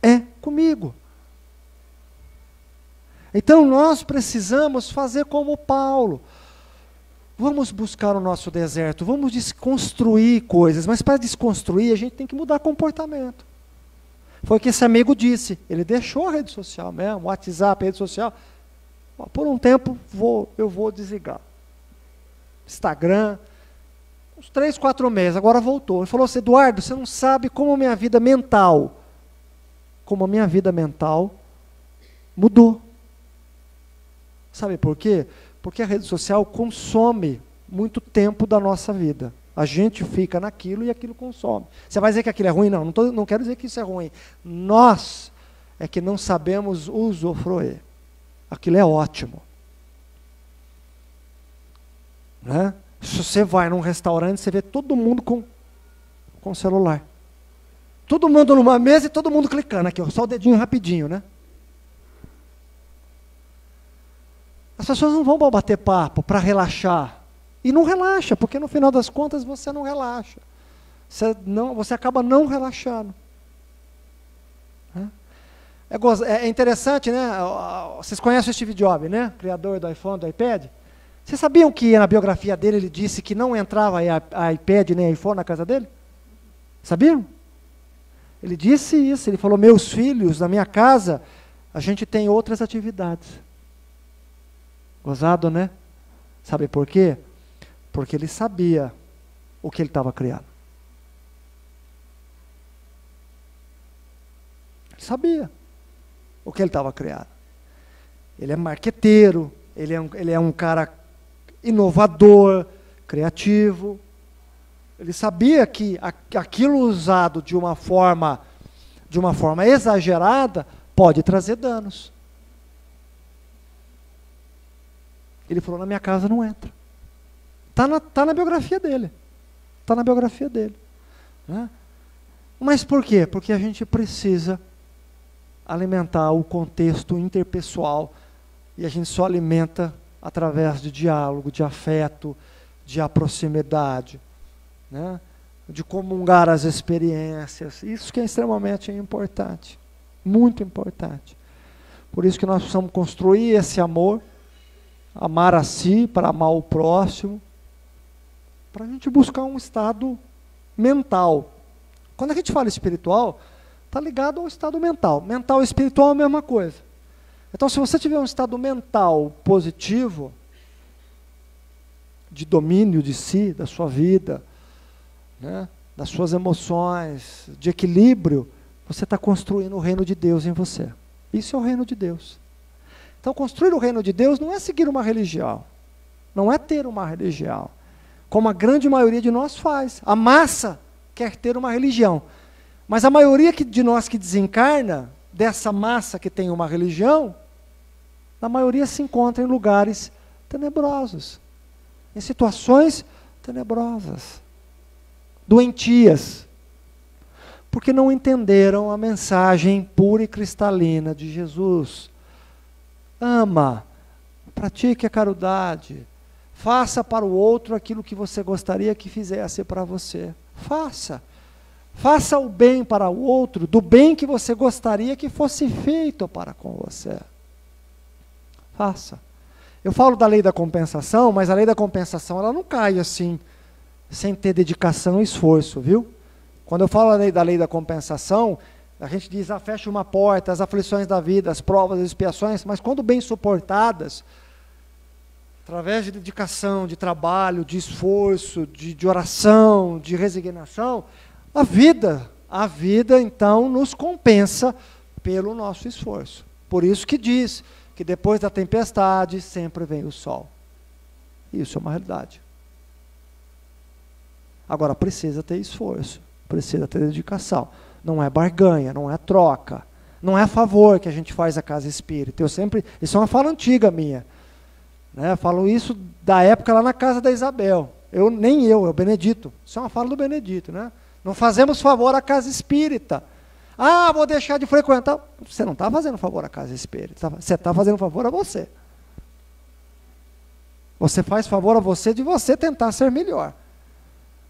É comigo. Então nós precisamos fazer como Paulo. Vamos buscar o nosso deserto, vamos desconstruir coisas, mas para desconstruir a gente tem que mudar comportamento. Foi o que esse amigo disse, ele deixou a rede social mesmo, WhatsApp, rede social. Por um tempo eu vou desligar. Instagram, uns 3, 4 meses, agora voltou. Ele falou assim: Eduardo, você não sabe como a minha vida mental mudou. Sabe por quê? Porque a rede social consome muito tempo da nossa vida. A gente fica naquilo e aquilo consome. Você vai dizer que aquilo é ruim? Não quero dizer que isso é ruim. Nós é que não sabemos usufruir. Aquilo é ótimo. Né? Se você vai num restaurante, você vê todo mundo com celular. Todo mundo numa mesa e todo mundo clicando aqui, ó, só o dedinho rapidinho, né? As pessoas não vão para bater papo, para relaxar. E não relaxa, porque no final das contas você não relaxa. Você acaba não relaxando. É interessante, né? Vocês conhecem o Steve Jobs, né? Criador do iPhone, do iPad. Vocês sabiam que na biografia dele ele disse que não entrava iPad nem iPhone na casa dele? Sabiam? Ele disse isso, ele falou: meus filhos, na minha casa, a gente tem outras atividades. Gozado, né? Sabe por quê? Porque ele sabia o que ele estava criando. Ele sabia o que ele estava criando. Ele é marqueteiro, ele é um cara inovador, criativo. Ele sabia que aquilo usado de uma forma exagerada pode trazer danos. Ele falou: na minha casa não entra. Está na biografia dele. Está na biografia dele. Né? Mas por quê? Porque a gente precisa alimentar o contexto interpessoal e a gente só alimenta através de diálogo, de afeto, de proximidade, né? De comungar as experiências. Isso que é extremamente importante. Muito importante. Por isso que nós precisamos construir esse amor, amar a si, para amar o próximo, para a gente buscar um estado mental. Quando a gente fala espiritual, está ligado ao estado mental. Mental e espiritual é a mesma coisa. Então, se você tiver um estado mental positivo, de domínio de si, da sua vida, né, das suas emoções, de equilíbrio, você está construindo o reino de Deus em você. Isso é o reino de Deus. Então, construir o reino de Deus não é seguir uma religião, não é ter uma religião, como a grande maioria de nós faz. A massa quer ter uma religião, mas a maioria de nós que desencarna, dessa massa que tem uma religião, a maioria se encontra em lugares tenebrosos, em situações tenebrosas, doentias, porque não entenderam a mensagem pura e cristalina de Jesus. Ama, pratique a caridade, faça para o outro aquilo que você gostaria que fizesse para você. Faça o bem para o outro, do bem que você gostaria que fosse feito para com você. Faça. Eu falo da lei da compensação, mas a lei da compensação ela não cai assim, sem ter dedicação e esforço, viu? Quando eu falo da lei da compensação, A gente diz, fecha uma porta, as aflições da vida, as provas, as expiações, mas quando bem suportadas, através de dedicação, de trabalho, de esforço, de oração, de resignação, a vida então nos compensa pelo nosso esforço. Por isso que diz que depois da tempestade sempre vem o sol. Isso é uma realidade. Agora precisa ter esforço, precisa ter dedicação. Não é barganha, não é troca, não é favor que a gente faz à casa espírita. Isso é uma fala antiga minha. Né? Falo isso da época lá na casa da Isabel. É o Benedito. Isso é uma fala do Benedito, né? Não fazemos favor à casa espírita. Vou deixar de frequentar. Você não está fazendo favor à casa espírita. Você está fazendo favor a você. Você faz favor a você de você tentar ser melhor.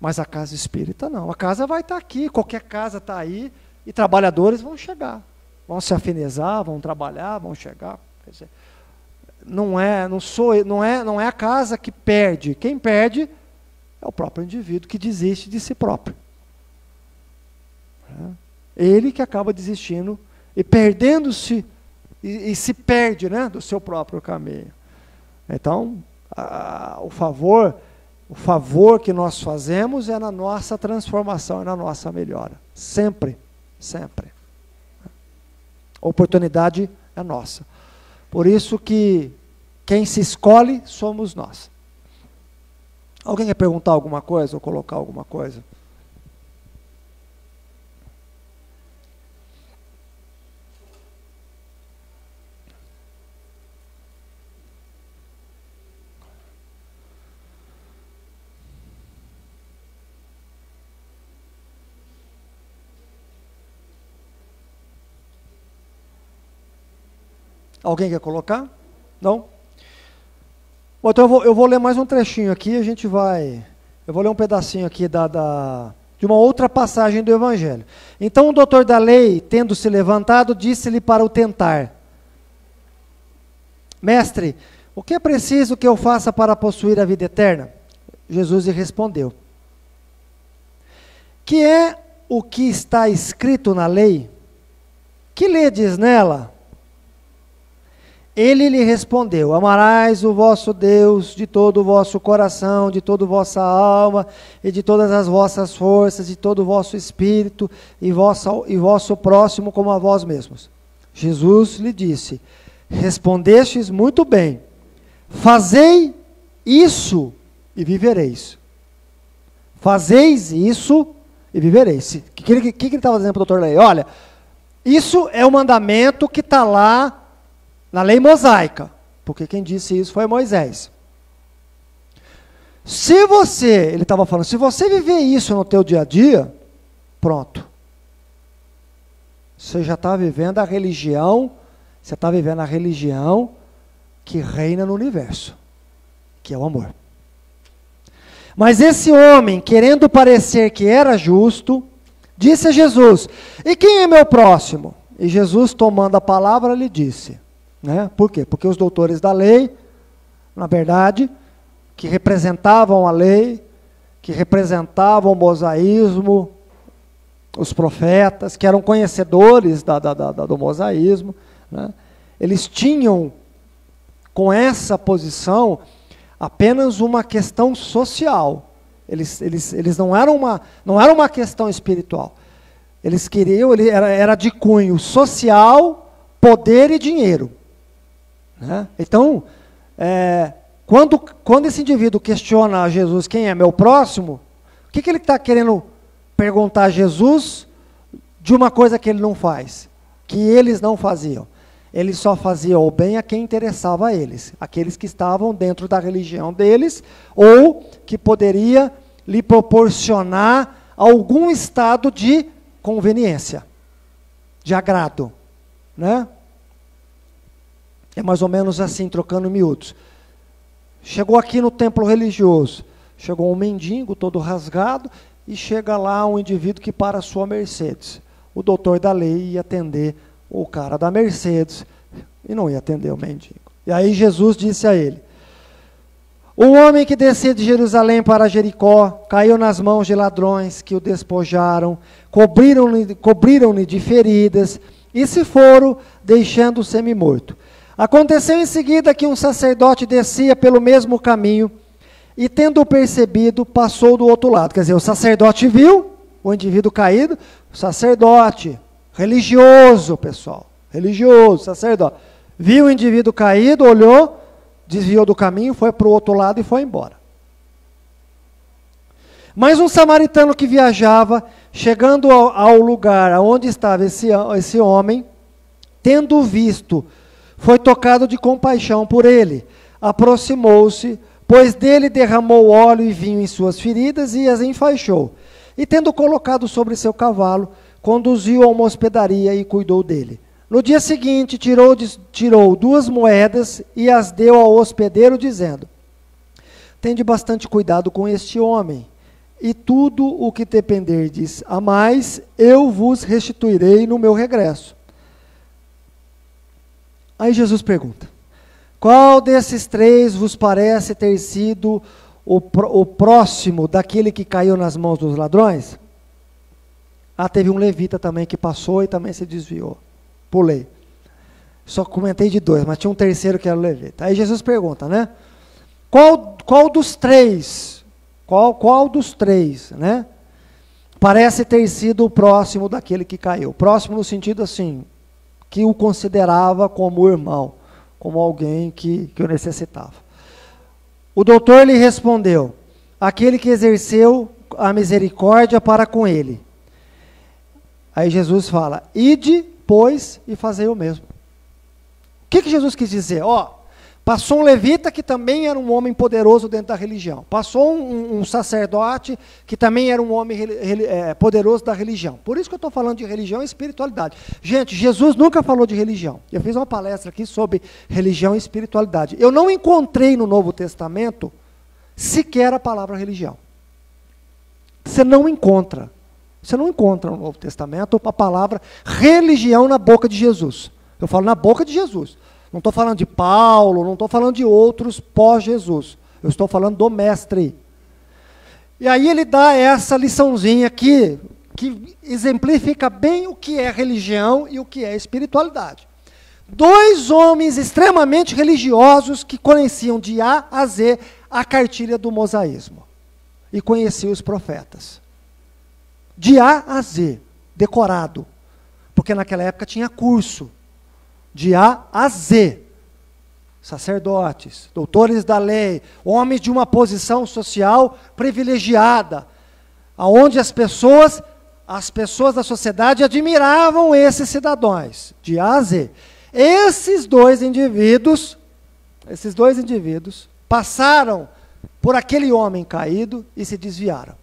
Mas a casa espírita não. A casa vai estar aqui. Qualquer casa está aí. E trabalhadores vão chegar. Vão se afinizar, vão trabalhar, vão chegar. Quer dizer, não é a casa que perde. Quem perde é o próprio indivíduo que desiste de si próprio. Ele que acaba desistindo e perdendo-se e se perde, né, do seu próprio caminho. Então, o favor que nós fazemos é na nossa transformação, é na nossa melhora. Sempre, sempre. A oportunidade é nossa. Por isso que quem se escolhe somos nós. Alguém quer perguntar alguma coisa ou colocar alguma coisa? Alguém quer colocar? Não? Bom, então eu vou ler mais um trechinho aqui, eu vou ler um pedacinho aqui de uma outra passagem do Evangelho. Então o doutor da lei, tendo se levantado, disse-lhe para o tentar: Mestre, o que é preciso que eu faça para possuir a vida eterna? Jesus lhe respondeu: Que é o que está escrito na lei? Que ledes nela? Ele lhe respondeu: Amarás o vosso Deus de todo o vosso coração, de toda a vossa alma, e de todas as vossas forças, de todo o vosso espírito, e vosso próximo como a vós mesmos. Jesus lhe disse: Respondestes muito bem, fazei isso e vivereis. Fazeis isso e vivereis. O que ele estava dizendo para o doutor Lei? Olha, isso é o mandamento que está lá na lei mosaica, porque quem disse isso foi Moisés. Ele estava falando, se você viver isso no teu dia a dia, pronto. Você já está vivendo a religião, que reina no universo, que é o amor. Mas esse homem, querendo parecer que era justo, disse a Jesus: E quem é meu próximo? E Jesus, tomando a palavra, lhe disse, né? Por quê? Porque os doutores da lei, na verdade, que representavam a lei, que representavam o mosaísmo, os profetas, que eram conhecedores do mosaísmo, né? Eles tinham, com essa posição, apenas uma questão social. Eles não eram uma questão espiritual. Eles queriam, era de cunho social, poder e dinheiro. Né? Então, quando esse indivíduo questiona a Jesus, quem é meu próximo, o que ele está querendo perguntar a Jesus de uma coisa que ele não faz, que eles não faziam? Ele só fazia o bem a quem interessava a eles, aqueles que estavam dentro da religião deles, ou que poderia lhe proporcionar algum estado de conveniência, de agrado, né? É mais ou menos assim, trocando em miúdos. Chegou aqui no templo religioso, chegou um mendigo todo rasgado, e chega lá um indivíduo que para a sua Mercedes. O doutor da lei ia atender o cara da Mercedes, e não ia atender o mendigo. E aí Jesus disse a ele: O homem que descia de Jerusalém para Jericó caiu nas mãos de ladrões que o despojaram, cobriram-lhe de feridas e se foram, deixando-o semi-morto. Aconteceu em seguida que um sacerdote descia pelo mesmo caminho e, tendo-o percebido, passou do outro lado. Quer dizer, o sacerdote viu o indivíduo caído, o sacerdote, religioso, pessoal, religioso, sacerdote, viu o indivíduo caído, olhou, desviou do caminho, foi para o outro lado e foi embora. Mas um samaritano que viajava, chegando ao lugar onde estava esse homem, tendo visto, foi tocado de compaixão por ele. Aproximou-se, pois dele derramou óleo e vinho em suas feridas e as enfaixou. E tendo colocado sobre seu cavalo, conduziu a uma hospedaria e cuidou dele. No dia seguinte, tirou 2 moedas e as deu ao hospedeiro, dizendo: tende bastante cuidado com este homem, e tudo o que dependerdes a mais, eu vos restituirei no meu regresso. Aí Jesus pergunta: qual desses 3 vos parece ter sido o próximo daquele que caiu nas mãos dos ladrões? Teve um levita também que passou e também se desviou. Pulei. Só comentei de 2, mas tinha um terceiro que era o levita. Aí Jesus pergunta, né? Qual dos 3? Qual dos 3, né? Parece ter sido o próximo daquele que caiu. Próximo no sentido assim, que o considerava como irmão, como alguém que o necessitava. O doutor lhe respondeu: aquele que exerceu a misericórdia para com ele. Aí Jesus fala: ide, pois, e fazei o mesmo. O que Jesus quis dizer? Passou um levita que também era um homem poderoso dentro da religião. Passou um sacerdote que também era um homem poderoso da religião. Por isso que eu estou falando de religião e espiritualidade. Gente, Jesus nunca falou de religião. Eu fiz uma palestra aqui sobre religião e espiritualidade. Eu não encontrei no Novo Testamento sequer a palavra religião. Você não encontra no Novo Testamento a palavra religião na boca de Jesus. Eu falo na boca de Jesus. Não estou falando de Paulo, não estou falando de outros pós-Jesus. Eu estou falando do mestre. E aí ele dá essa liçãozinha aqui, que exemplifica bem o que é religião e o que é espiritualidade. 2 homens extremamente religiosos que conheciam de A a Z a cartilha do mosaísmo. E conheciam os profetas. De A a Z, decorado. Porque naquela época tinha curso. De A a Z. Sacerdotes, doutores da lei, homens de uma posição social privilegiada, aonde as pessoas da sociedade admiravam esses cidadãos, de A a Z. Esses dois indivíduos passaram por aquele homem caído e se desviaram.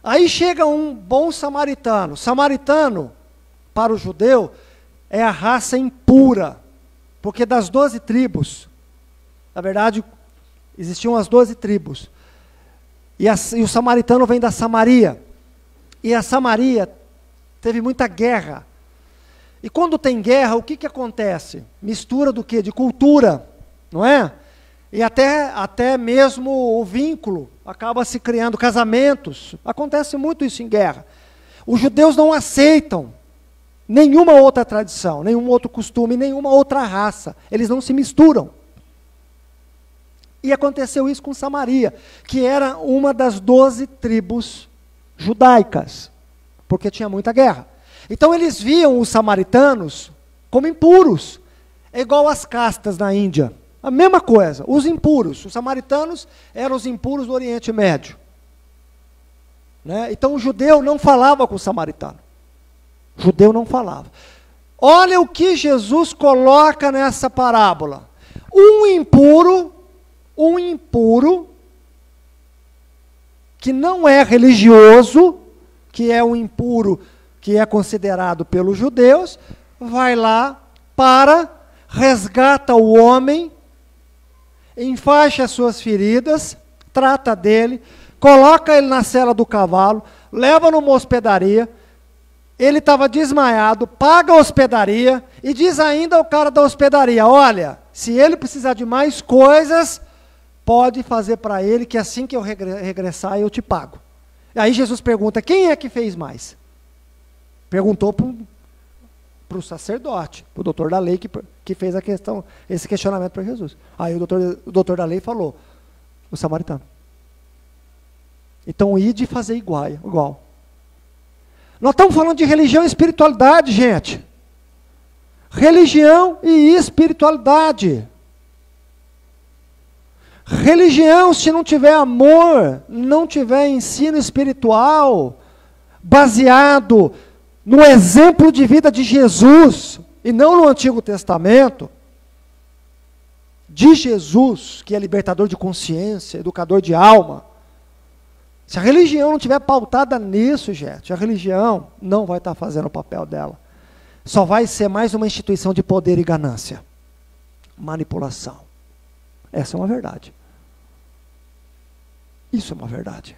Aí chega um bom samaritano. Samaritano, para o judeu, é a raça impura, porque das 12 tribos, na verdade, existiam as 12 tribos, e o samaritano vem da Samaria, e a Samaria teve muita guerra, e quando tem guerra, o que acontece? Mistura do quê? De cultura, não é? E até mesmo o vínculo, acaba se criando casamentos, acontece muito isso em guerra. Os judeus não aceitam nenhuma outra tradição, nenhum outro costume, nenhuma outra raça. Eles não se misturam. E aconteceu isso com Samaria, que era uma das 12 tribos judaicas, porque tinha muita guerra. Então eles viam os samaritanos como impuros, é igual as castas na Índia. A mesma coisa, os impuros. Os samaritanos eram os impuros do Oriente Médio. Né? Então o judeu não falava com o samaritano. O judeu não falava. Olha o que Jesus coloca nessa parábola. Um impuro que não é religioso, que é um impuro que é considerado pelos judeus, vai lá, resgata o homem, enfaixa as suas feridas, trata dele, coloca ele na sela do cavalo, leva numa hospedaria, ele estava desmaiado, paga a hospedaria, e diz ainda ao cara da hospedaria: olha, Se ele precisar de mais coisas, pode fazer para ele, que assim que eu regressar, eu te pago. E aí Jesus pergunta, quem é que fez mais? Perguntou para o sacerdote, para o doutor da lei, que fez esse questionamento para Jesus. Aí o doutor da lei falou, o samaritano. Então, ide fazer igual. Nós estamos falando de religião e espiritualidade, gente. Religião e espiritualidade. Religião, se não tiver amor, não tiver ensino espiritual, baseado no exemplo de vida de Jesus, e não no Antigo Testamento, de Jesus, que é libertador de consciência, educador de alma. Se a religião não estiver pautada nisso, gente, a religião não vai estar fazendo o papel dela. Só vai ser mais uma instituição de poder e ganância. Manipulação. Essa é uma verdade. Isso é uma verdade.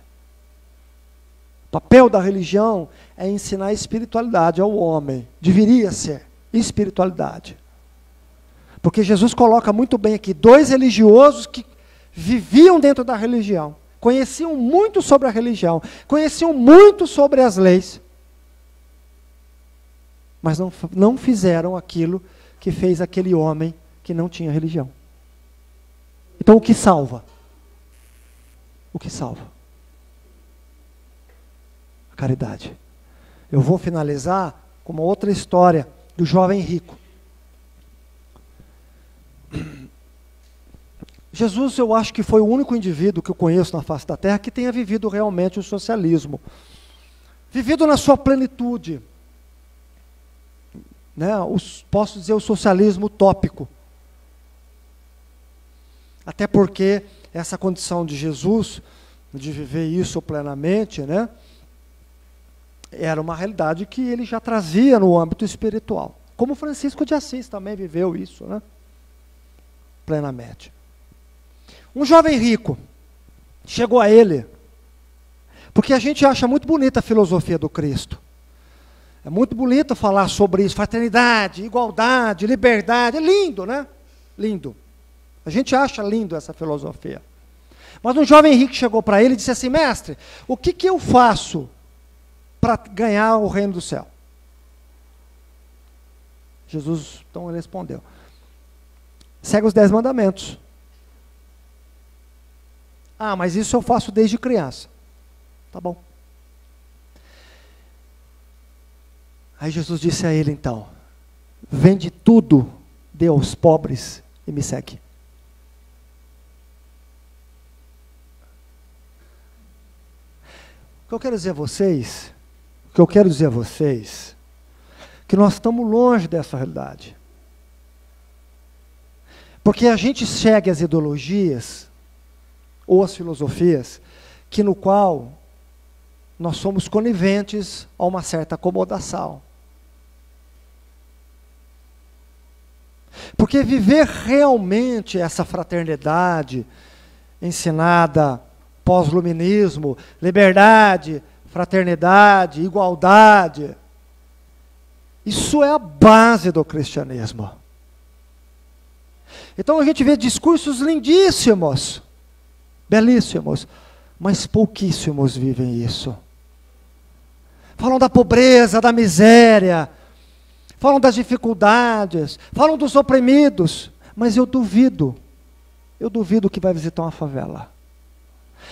O papel da religião é ensinar espiritualidade ao homem. Deveria ser espiritualidade. Porque Jesus coloca muito bem aqui, 2 religiosos que viviam dentro da religião. Conheciam muito sobre a religião, conheciam muito sobre as leis, mas não fizeram aquilo que fez aquele homem que não tinha religião. Então o que salva? O que salva? A caridade. Eu vou finalizar com uma outra história do jovem rico. Jesus, eu acho que foi o único indivíduo que eu conheço na face da terra que tenha vivido realmente o socialismo. Vivido na sua plenitude. Né? Posso dizer o socialismo utópico. Até porque essa condição de Jesus, de viver isso plenamente, né? Era uma realidade que ele já trazia no âmbito espiritual. Como Francisco de Assis também viveu isso, né? Plenamente. Um jovem rico chegou a ele, porque a gente acha muito bonita a filosofia do Cristo. É muito bonito falar sobre isso, fraternidade, igualdade, liberdade, é lindo, né? Lindo. A gente acha lindo essa filosofia. Mas um jovem rico chegou para ele e disse assim, mestre, o que eu faço para ganhar o reino do céu? Jesus, então, ele respondeu, segue os 10 mandamentos. Ah, mas isso eu faço desde criança. Tá bom. Aí Jesus disse a ele então, vende tudo, dê aos pobres e me segue. O que eu quero dizer a vocês, que nós estamos longe dessa realidade. Porque a gente segue as ideologias, ou as filosofias, que no qual nós somos coniventes a uma certa acomodação. Porque viver realmente essa fraternidade ensinada pós-iluminismo, liberdade, fraternidade, igualdade, isso é a base do cristianismo. Então a gente vê discursos lindíssimos, belíssimos, mas pouquíssimos vivem isso. Falam da pobreza, da miséria, falam das dificuldades, falam dos oprimidos, mas eu duvido que vai visitar uma favela.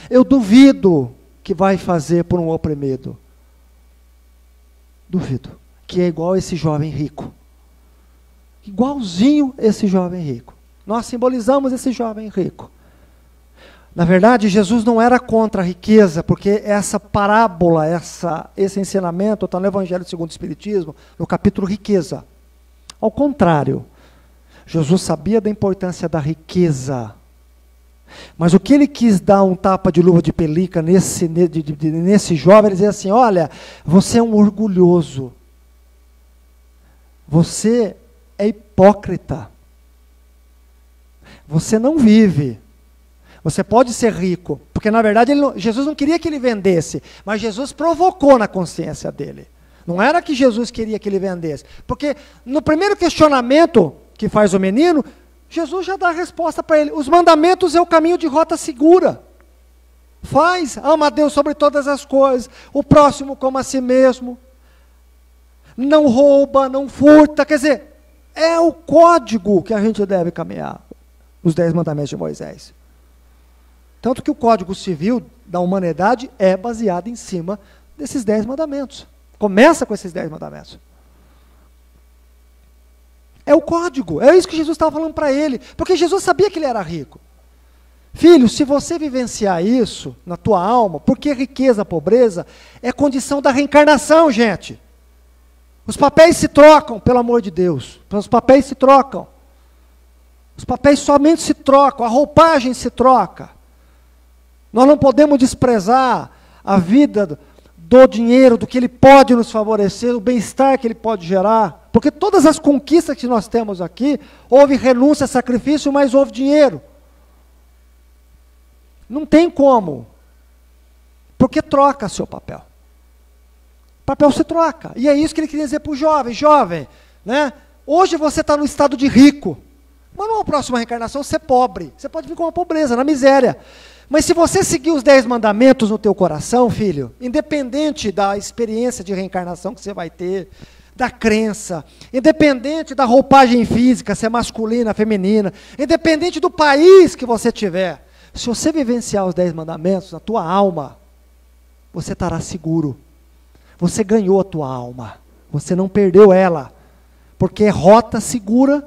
Eu duvido que vai fazer por um oprimido. Duvido. Que é igual esse jovem rico. Igualzinho esse jovem rico. Nós simbolizamos esse jovem rico. Na verdade, Jesus não era contra a riqueza, porque essa parábola, esse ensinamento está no Evangelho segundo o Espiritismo, no capítulo riqueza. Ao contrário, Jesus sabia da importância da riqueza. Mas o que ele quis dar um tapa de luva de pelica nesse jovem, ele dizia assim, olha, você é um orgulhoso. Você é hipócrita. Você não vive. Você pode ser rico, porque na verdade Jesus não queria que ele vendesse, mas Jesus provocou na consciência dele. Não era que Jesus queria que ele vendesse, porque no primeiro questionamento que faz o menino, Jesus já dá a resposta para ele. Os mandamentos é o caminho de rota segura. Faz, ama a Deus sobre todas as coisas, o próximo como a si mesmo. Não rouba, não furta, quer dizer, é o código que a gente deve caminhar. Os 10 mandamentos de Moisés. Tanto que o Código Civil da humanidade é baseado em cima desses 10 mandamentos. Começa com esses 10 mandamentos. É o código, é isso que Jesus estava falando para ele, porque Jesus sabia que ele era rico. Filho, se você vivenciar isso na tua alma, porque riqueza, pobreza, é condição da reencarnação, gente. Os papéis se trocam, pelo amor de Deus. Os papéis se trocam. Os papéis somente se trocam, a roupagem se troca. Nós não podemos desprezar a vida do dinheiro, do que ele pode nos favorecer, o bem-estar que ele pode gerar. Porque todas as conquistas que nós temos aqui, houve renúncia, sacrifício, mas houve dinheiro. Não tem como. Porque troca seu papel. O papel se troca. E é isso que ele queria dizer para o jovem. Jovem, né? Hoje você está no estado de rico. Mas numa próxima reencarnação você é pobre. Você pode vir com uma pobreza, na miséria. Mas se você seguir os 10 mandamentos no teu coração, filho, independente da experiência de reencarnação que você vai ter, da crença, independente da roupagem física, se é masculina, feminina, independente do país que você tiver, se você vivenciar os 10 mandamentos na tua alma, você estará seguro. Você ganhou a tua alma. Você não perdeu ela. Porque é rota segura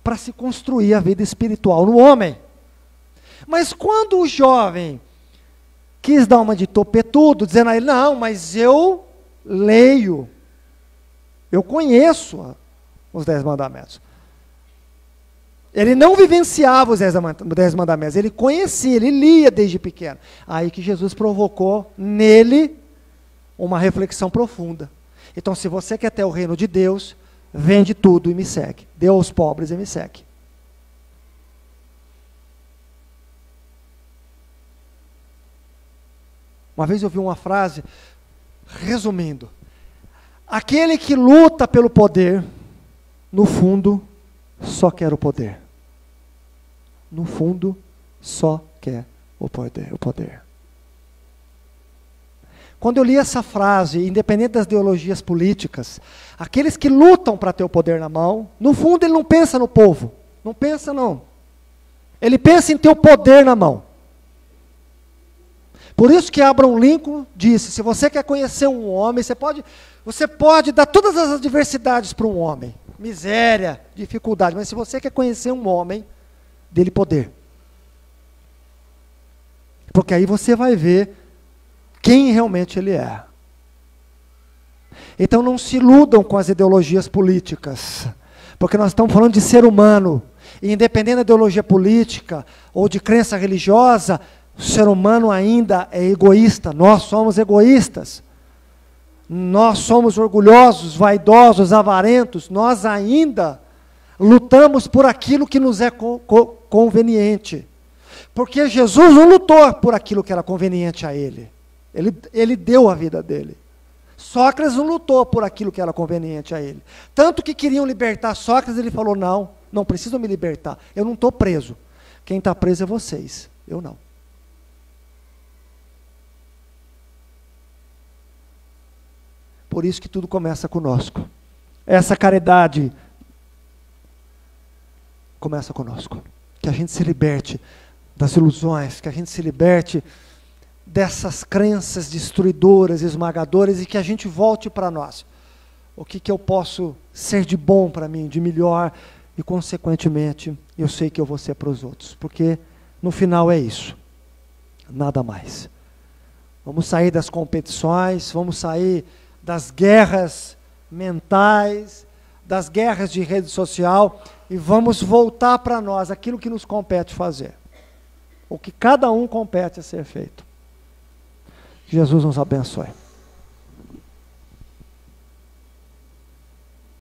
para se construir a vida espiritual no homem. Mas quando o jovem quis dar uma de topetudo, dizendo a ele, não, mas eu leio, eu conheço os 10 mandamentos. Ele não vivenciava os 10 mandamentos, ele conhecia, ele lia desde pequeno. Aí que Jesus provocou nele uma reflexão profunda. Então, se você quer ter o reino de Deus, vende tudo e me segue. Dê aos pobres e me segue. Uma vez eu vi uma frase, resumindo, aquele que luta pelo poder, no fundo, só quer o poder. No fundo, só quer o poder. Quando eu li essa frase, independente das ideologias políticas, aqueles que lutam para ter o poder na mão, no fundo ele não pensa no povo. Não pensa não. Ele pensa em ter o poder na mão. Por isso que Abraham Lincoln disse, se você quer conhecer um homem, você pode dar todas as adversidades para um homem. Miséria, dificuldade, mas se você quer conhecer um homem, dê-lhe poder. Porque aí você vai ver quem realmente ele é. Então não se iludam com as ideologias políticas, porque nós estamos falando de ser humano, e independente da ideologia política, ou de crença religiosa, o ser humano ainda é egoísta, nós somos egoístas, nós somos orgulhosos, vaidosos, avarentos, nós ainda lutamos por aquilo que nos é conveniente, porque Jesus não lutou por aquilo que era conveniente a ele, ele deu a vida dele. Sócrates não lutou por aquilo que era conveniente a ele, tanto que queriam libertar Sócrates, ele falou, não precisam me libertar, eu não estou preso, quem está preso é vocês, eu não. Por isso que tudo começa conosco. Essa caridade começa conosco. Que a gente se liberte das ilusões, que a gente se liberte dessas crenças destruidoras, esmagadoras, e que a gente volte para nós. O que eu posso ser de bom para mim, de melhor, e consequentemente, eu sei que eu vou ser para os outros. Porque no final é isso. Nada mais. Vamos sair das competições, vamos sair das guerras mentais, das guerras de rede social, e vamos voltar para nós aquilo que nos compete fazer. O que cada um compete a ser feito. Jesus nos abençoe.